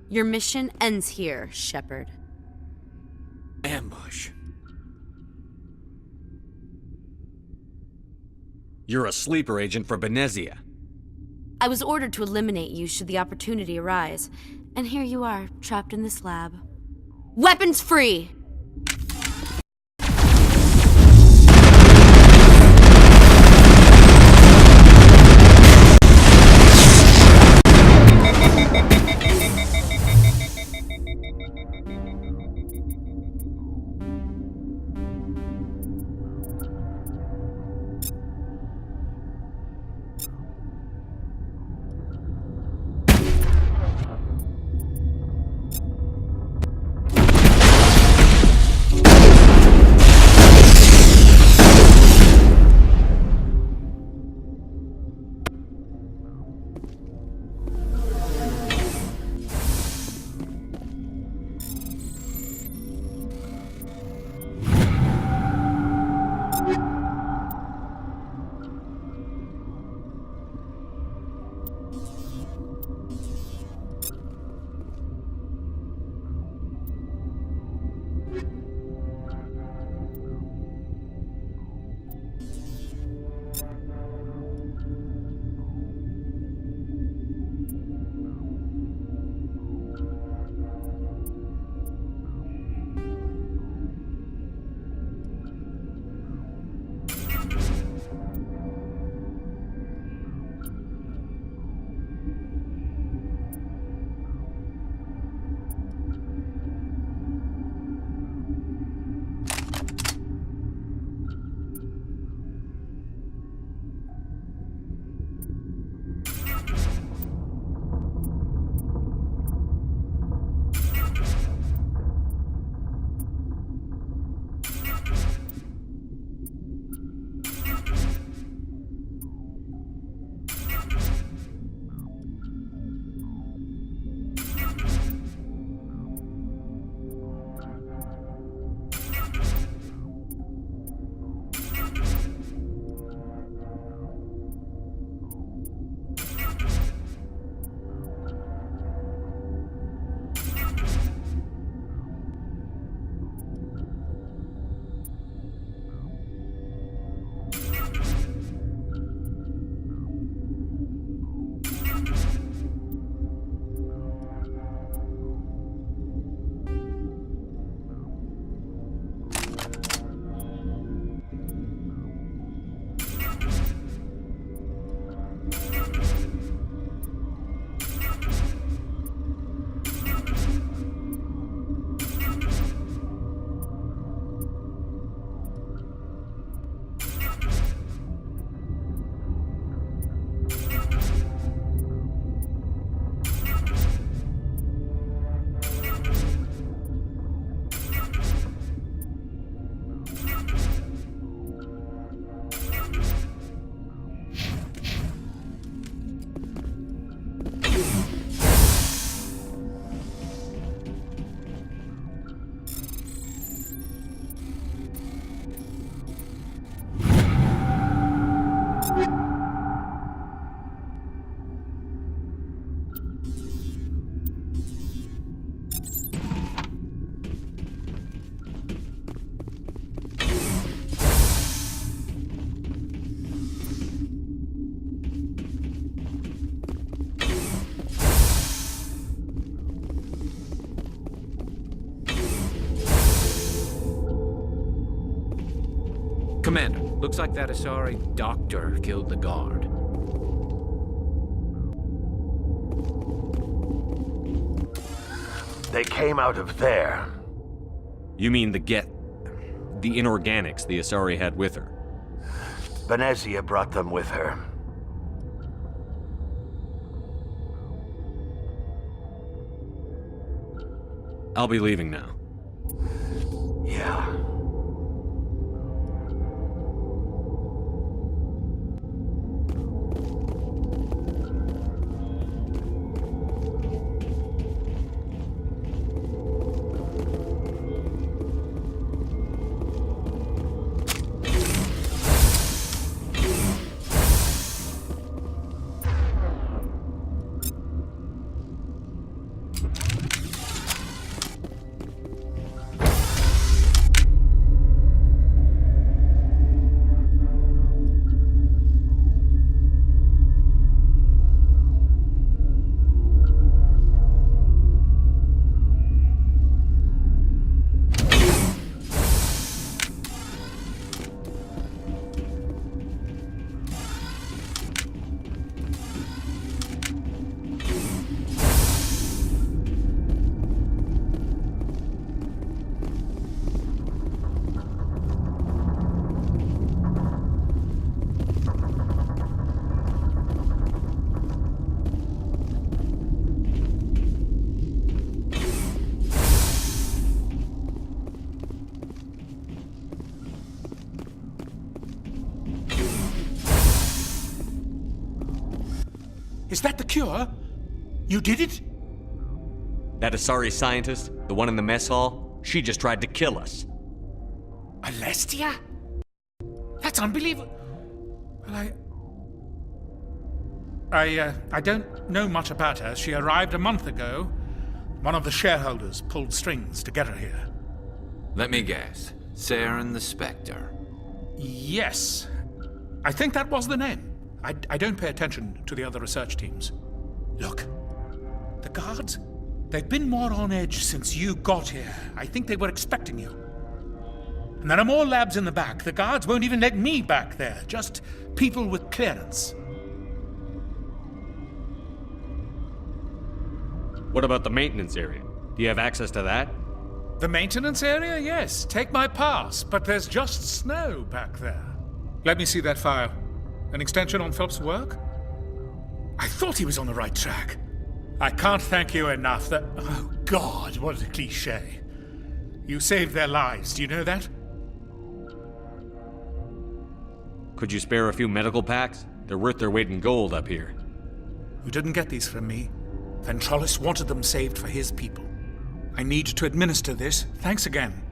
Your mission ends here, Shepard. Ambush. You're a sleeper agent for Benezia. I was ordered to eliminate you should the opportunity arise, and here you are, trapped in this lab. Weapons free! Commander, looks like that Asari doctor killed the guard. They came out of there. You mean the inorganics the Asari had with her? Benezia brought them with her. I'll be leaving now. Yeah. Is that the cure? You did it? That Asari scientist, the one in the mess hall, she just tried to kill us. Alestia? That's unbelievable. Well, I don't know much about her. She arrived a month ago. One of the shareholders pulled strings to get her here. Let me guess. Saren the Spectre. Yes. I think that was the name. I don't pay attention to the other research teams. Look, the guards, they've been more on edge since you got here. I think they were expecting you. And there are more labs in the back. The guards won't even let me back there. Just people with clearance. What about the maintenance area? Do you have access to that? The maintenance area? Yes. Take my pass. But there's just snow back there. Let me see that file. An extension on Phelps' work? I thought he was on the right track. I can't thank you enough that... Oh, God, what a cliché. You saved their lives, do you know that? Could you spare a few medical packs? They're worth their weight in gold up here. You didn't get these from me. Ventrolis wanted them saved for his people. I need to administer this. Thanks again.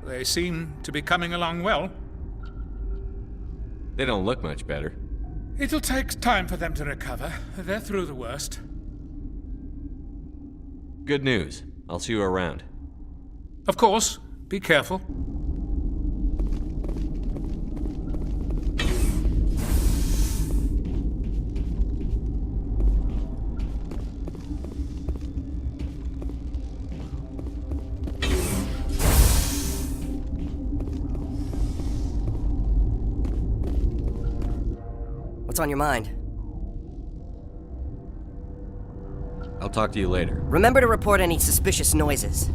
They seem to be coming along well. They don't look much better. It'll take time for them to recover. They're through the worst. Good news. I'll see you around. Of course. Be careful. What's on your mind? I'll talk to you later. Remember to report any suspicious noises.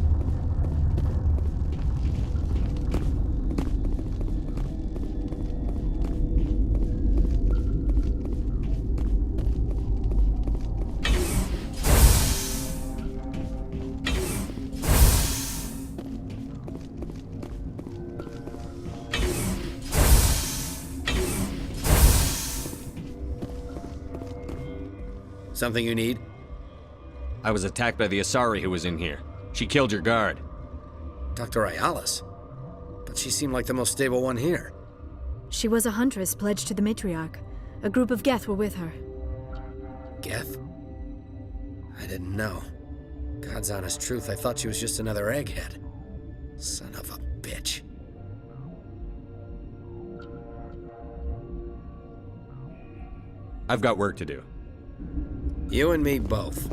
Something you need? I was attacked by the Asari who was in here. She killed your guard. Dr. Ayalis? But she seemed like the most stable one here. She was a huntress pledged to the matriarch. A group of Geth were with her. Geth? I didn't know. God's honest truth, I thought she was just another egghead. Son of a bitch. I've got work to do. You and me both.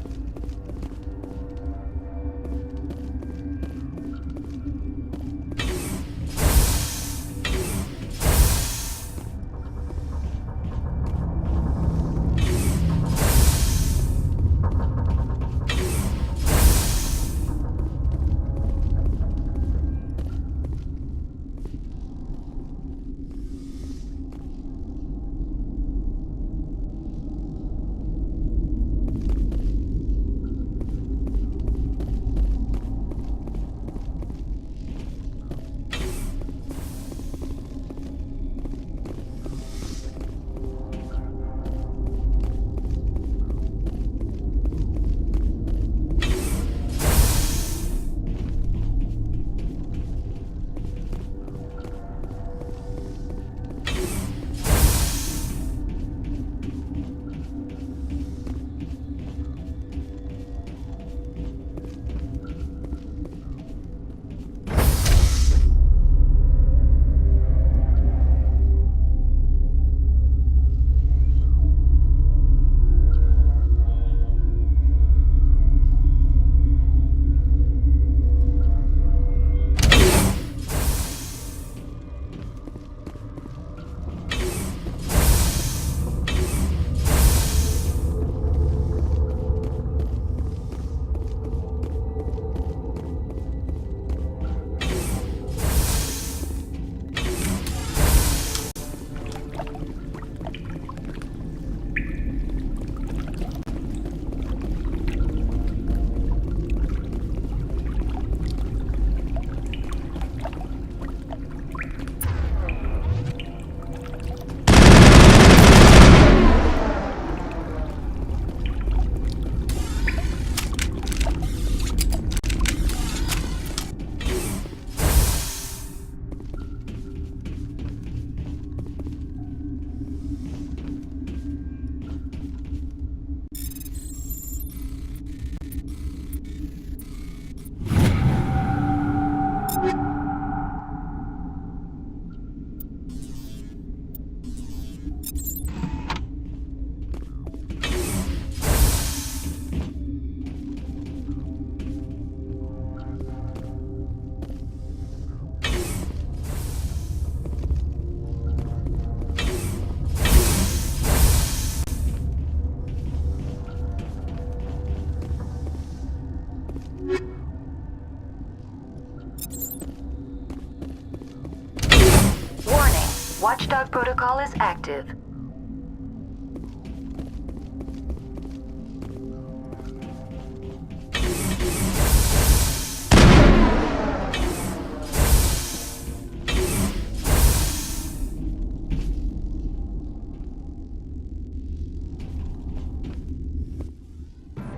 Watchdog protocol is active.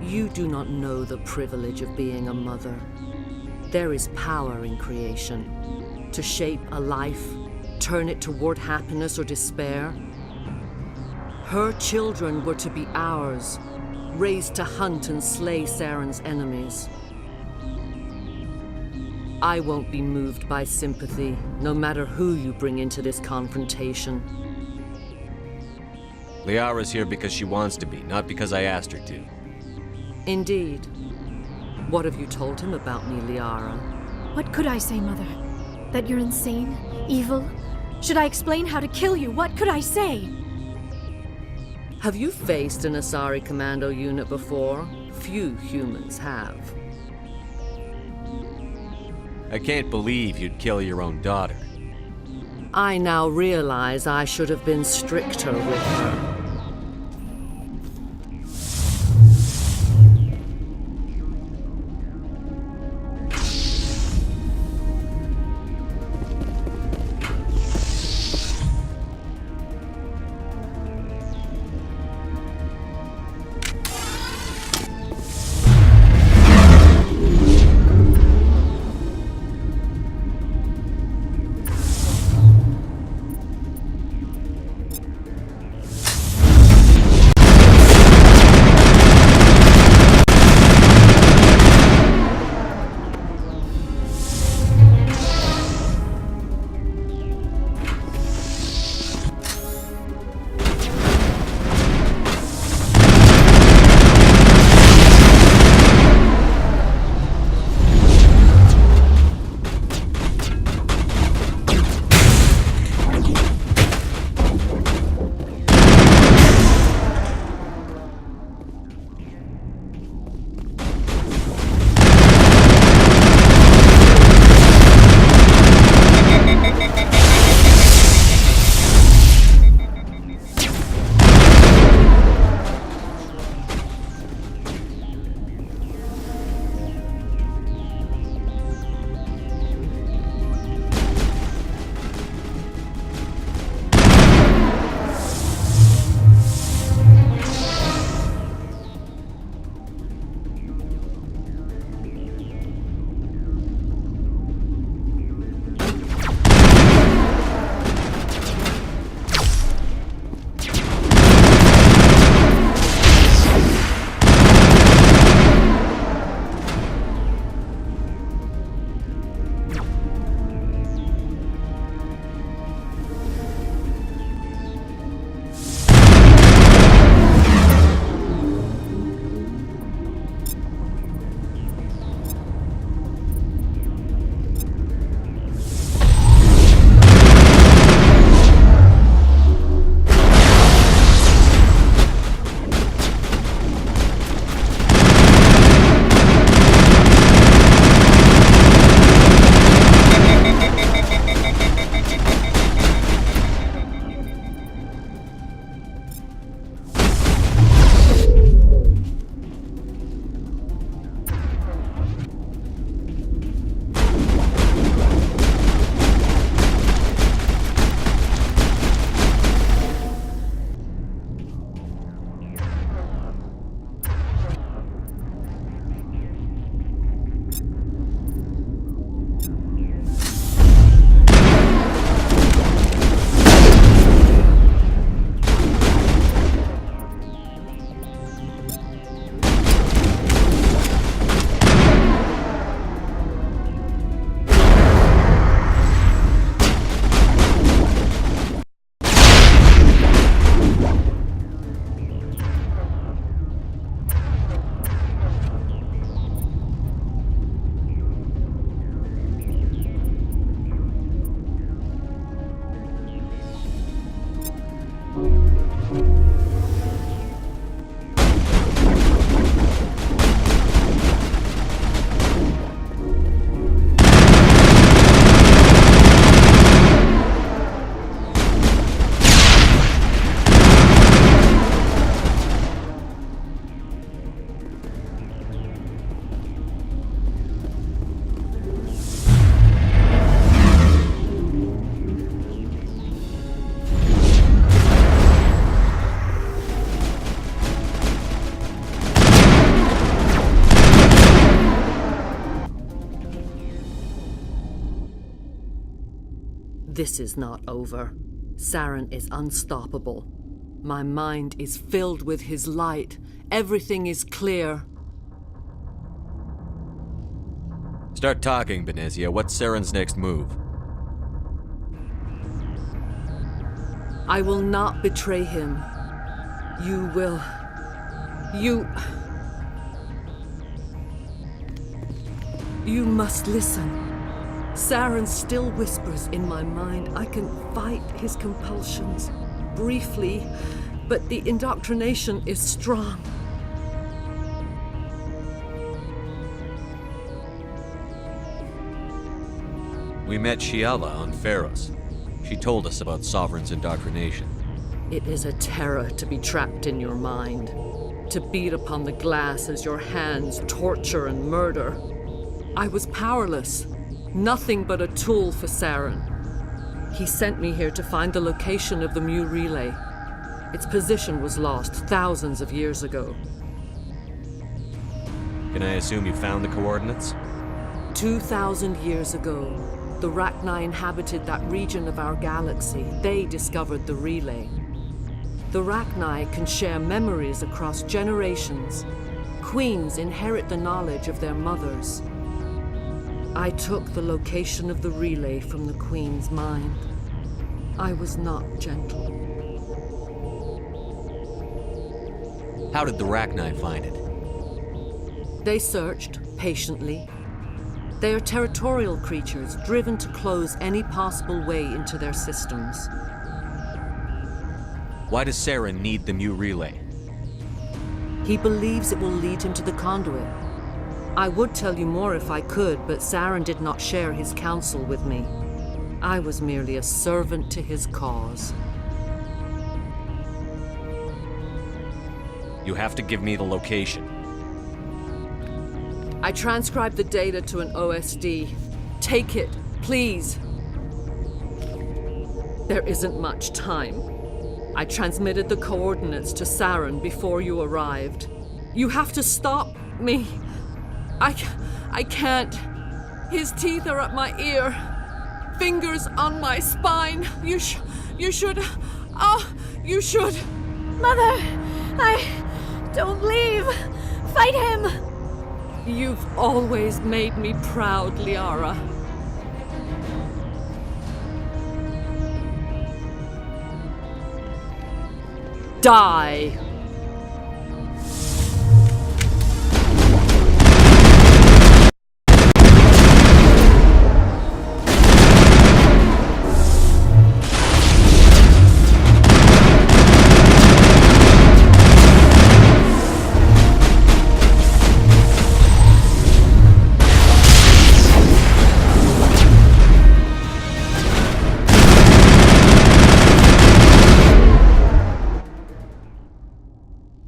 You do not know the privilege of being a mother. There is power in creation. To shape a life, turn it toward happiness or despair. Her children were to be ours, raised to hunt and slay Saren's enemies. I won't be moved by sympathy, no matter who you bring into this confrontation. Liara's here because she wants to be, not because I asked her to. Indeed. What have you told him about me, Liara? What could I say, Mother? That you're insane? Evil? Should I explain how to kill you? What could I say? Have you faced an Asari commando unit before? Few humans have. I can't believe you'd kill your own daughter. I now realize I should have been stricter with her. This is not over. Saren is unstoppable. My mind is filled with his light. Everything is clear. Start talking, Benezia. What's Saren's next move? I will not betray him. You will. You must listen. Saren still whispers in my mind. I can fight his compulsions, briefly, but the indoctrination is strong. We met Shiala on Pharos. She told us about Sovereign's indoctrination. It is a terror to be trapped in your mind, to beat upon the glass as your hands torture and murder. I was powerless, nothing but a tool for Saren. He sent me here to find the location of the Mu relay. Its position was lost thousands of years ago. Can I assume you found the coordinates? 2,000 years ago, the Rachni inhabited that region of our galaxy. They discovered the relay. The Rachni can share memories across generations. Queens inherit the knowledge of their mothers. I took the location of the relay from the Queen's mind. I was not gentle. How did the Rachni find it? They searched, patiently. They are territorial creatures, driven to close any possible way into their systems. Why does Saren need the Mu relay? He believes it will lead him to the conduit. I would tell you more if I could, but Saren did not share his counsel with me. I was merely a servant to his cause. You have to give me the location. I transcribed the data to an OSD. Take it, please. There isn't much time. I transmitted the coordinates to Saren before you arrived. You have to stop me. I can't. His teeth are at my ear. Fingers on my spine. You should. You should. Mother, don't leave. Fight him. You've always made me proud, Liara. Die.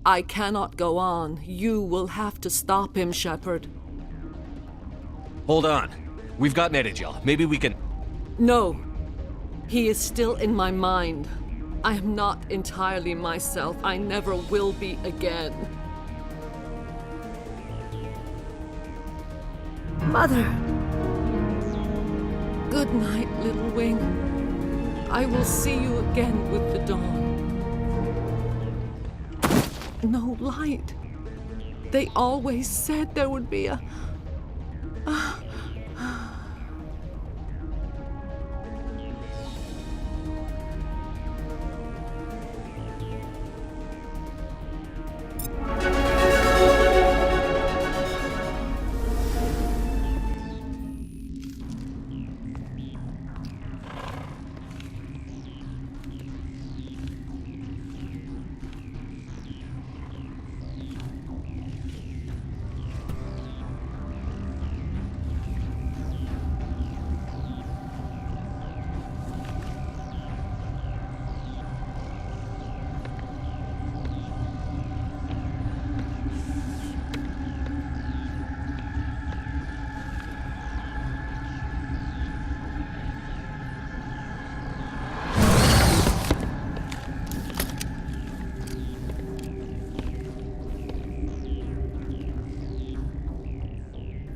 I cannot go on. You will have to stop him, Shepard. Hold on. We've got Metagel's. Maybe we can... No. He is still in my mind. I am not entirely myself. I never will be again. Mother. Good night, little wing. I will see you again with the dawn. No light. They always said there would be a...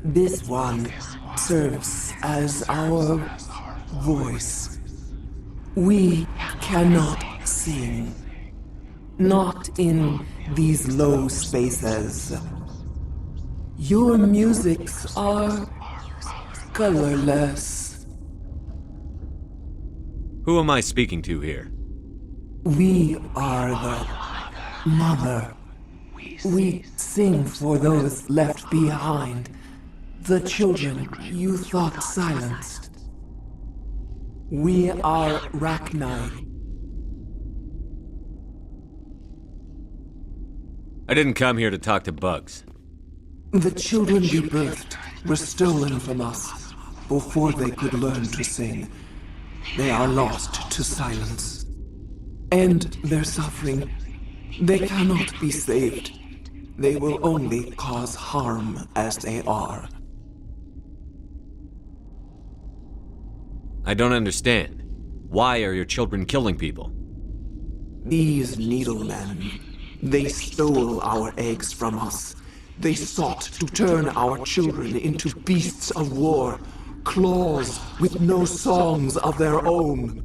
This one serves as our voice. We cannot sing. Not in these low spaces. Your musics are colorless. Who am I speaking to here? We are the mother. We sing for those left behind, the children you thought silenced. We are Rachni. I didn't come here to talk to bugs. The children we birthed were stolen from us before they could learn to sing. They are lost to silence. And their suffering, they cannot be saved. They will only cause harm as they are. I don't understand. Why are your children killing people? These needlemen, they stole our eggs from us. They sought to turn our children into beasts of war, claws with no songs of their own.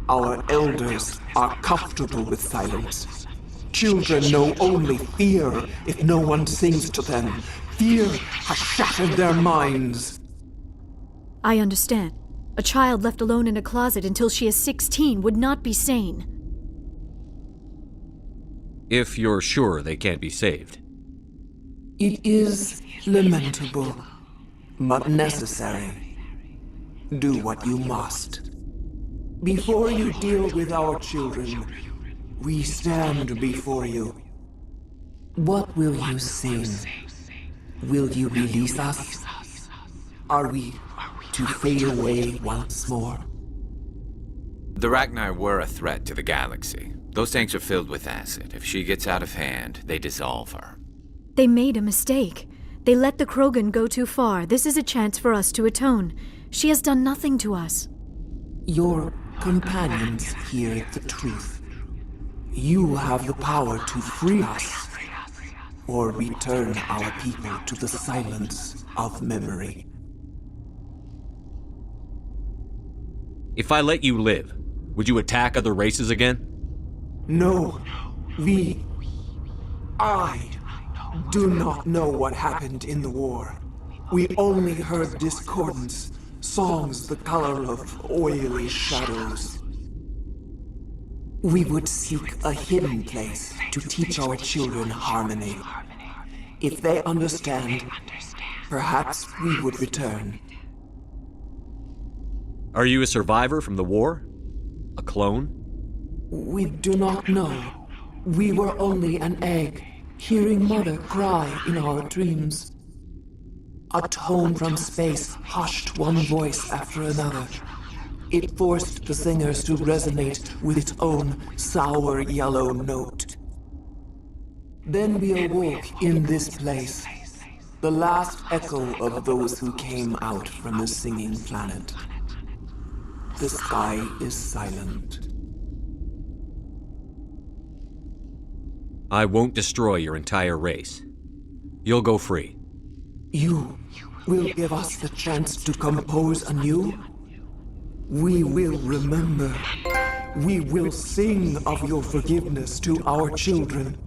Our elders are comfortable with silence. Children know only fear if no one sings to them. Fear has shattered their minds. I understand. A child left alone in a closet until she is 16 would not be sane. If you're sure they can't be saved. It is lamentable, but necessary. Do what you must. Before you deal with our children, we stand before you. What will you sing? Will you release us? Are we to fade away once more? The Rachni were a threat to the galaxy. Those tanks are filled with acid. If she gets out of hand, they dissolve her. They made a mistake. They let the Krogan go too far. This is a chance for us to atone. She has done nothing to us. Your companions hear the truth. You have the power to free us, or return our people to the silence of memory. If I let you live, would you attack other races again? No, I do not know what happened in the war. We only heard discordance, songs the color of oily shadows. We would seek a hidden place to teach our children harmony. If they understand, perhaps we would return. Are you a survivor from the war? A clone? We do not know. We were only an egg, hearing Mother cry in our dreams. A tone from space hushed one voice after another. It forced the singers to resonate with its own sour yellow note. Then we awoke in this place, the last echo of those who came out from the singing planet. The sky is silent. I won't destroy your entire race. You'll go free. You will give us the chance to compose anew? We will remember. We will sing of your forgiveness to our children.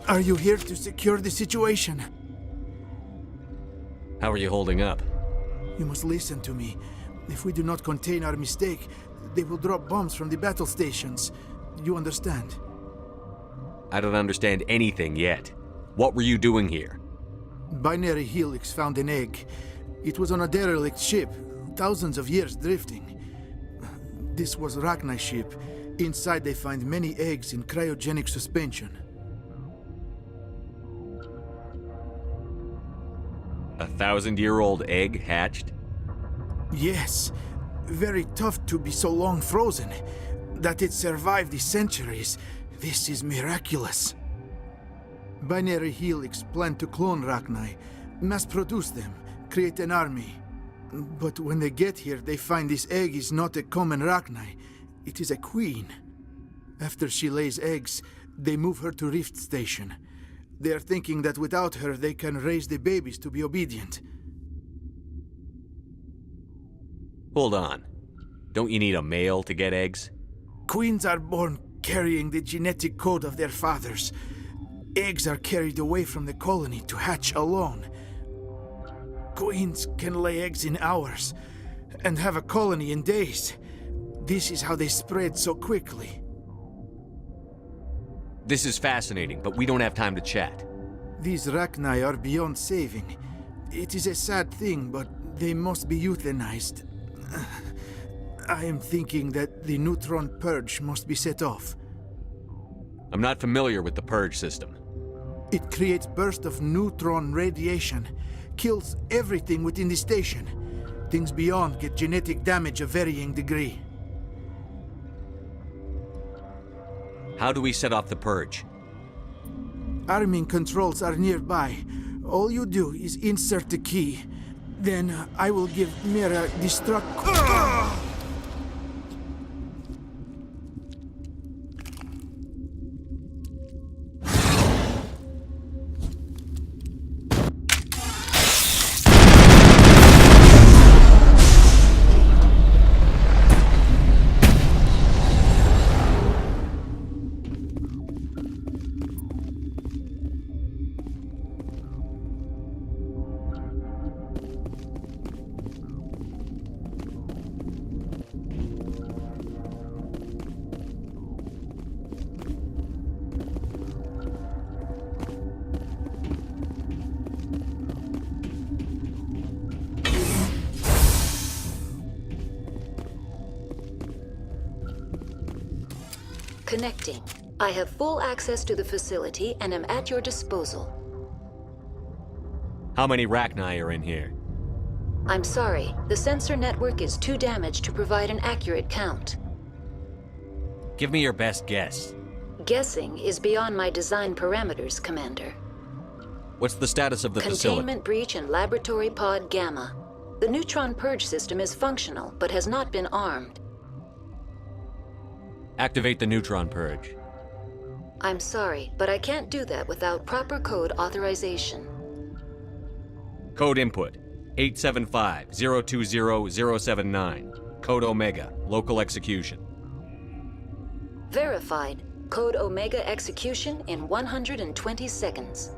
Are you here to secure the situation? How are you holding up? You must listen to me. If we do not contain our mistake, they will drop bombs from the battle stations. You understand? I don't understand anything yet. What were you doing here? Binary Helix found an egg. It was on a derelict ship, thousands of years drifting. This was Rachni's ship. Inside they find many eggs in cryogenic suspension. 1,000-year-old egg hatched? Yes. Very tough to be so long frozen. That it survived the centuries. This is miraculous. Binary Helix planned to clone Rachni, mass-produce them, create an army. But when they get here, they find this egg is not a common Rachni. It is a queen. After she lays eggs, they move her to Rift Station. They are thinking that without her, they can raise the babies to be obedient. Hold on. Don't you need a male to get eggs? Queens are born carrying the genetic code of their fathers. Eggs are carried away from the colony to hatch alone. Queens can lay eggs in hours and have a colony in days. This is how they spread so quickly. This is fascinating, but we don't have time to chat. These Rachni are beyond saving. It is a sad thing, but they must be euthanized. I am thinking that the Neutron purge must be set off. I'm not familiar with the purge system. It creates bursts of neutron radiation, kills everything within the station. Things beyond get genetic damage of varying degree. How do we set off the purge? Arming controls are nearby. All you do is insert the key. Then I will give MIRA destruct... Connecting. I have full access to the facility and am at your disposal. How many Rachni are in here? I'm sorry, the sensor network is too damaged to provide an accurate count. Give me your best guess. Guessing is beyond my design parameters, Commander. What's the status of the facility? Containment breach in Laboratory Pod Gamma. The Neutron purge system is functional, but has not been armed. Activate the Neutron purge. I'm sorry, but I can't do that without proper code authorization. Code input, 875-020-079. Code Omega, local execution. Verified. Code Omega execution in 120 seconds.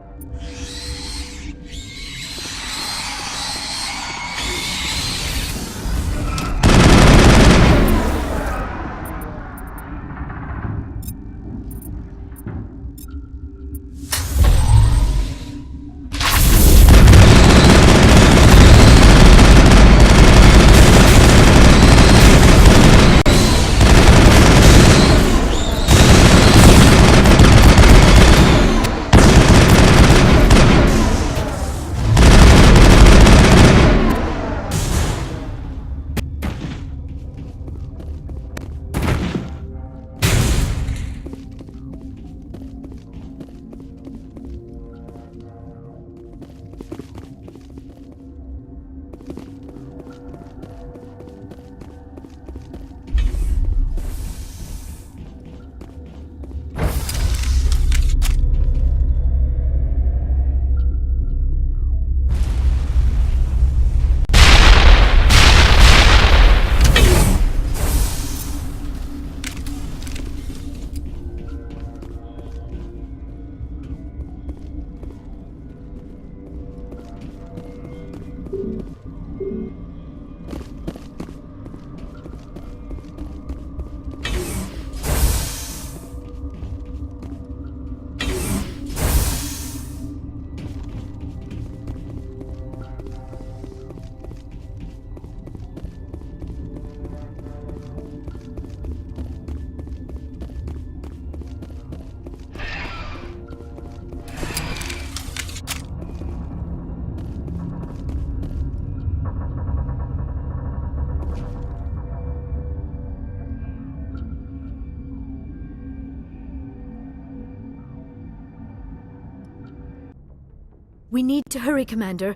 We need to hurry, Commander.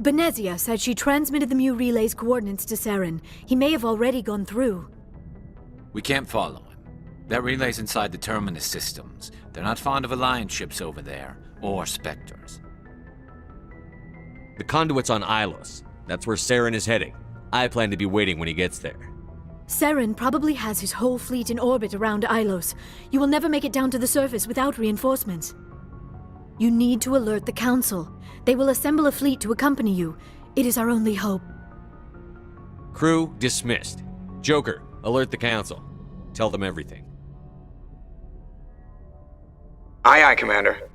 Benezia said she transmitted the Mu relay's coordinates to Saren. He may have already gone through. We can't follow him. That relay's inside the Terminus systems. They're not fond of Alliance ships over there, or Spectres. The conduit's on Ilos. That's where Saren is heading. I plan to be waiting when he gets there. Saren probably has his whole fleet in orbit around Ilos. You will never make it down to the surface without reinforcements. You need to alert the Council. They will assemble a fleet to accompany you. It is our only hope. Crew dismissed. Joker, alert the Council. Tell them everything. Aye, aye, Commander.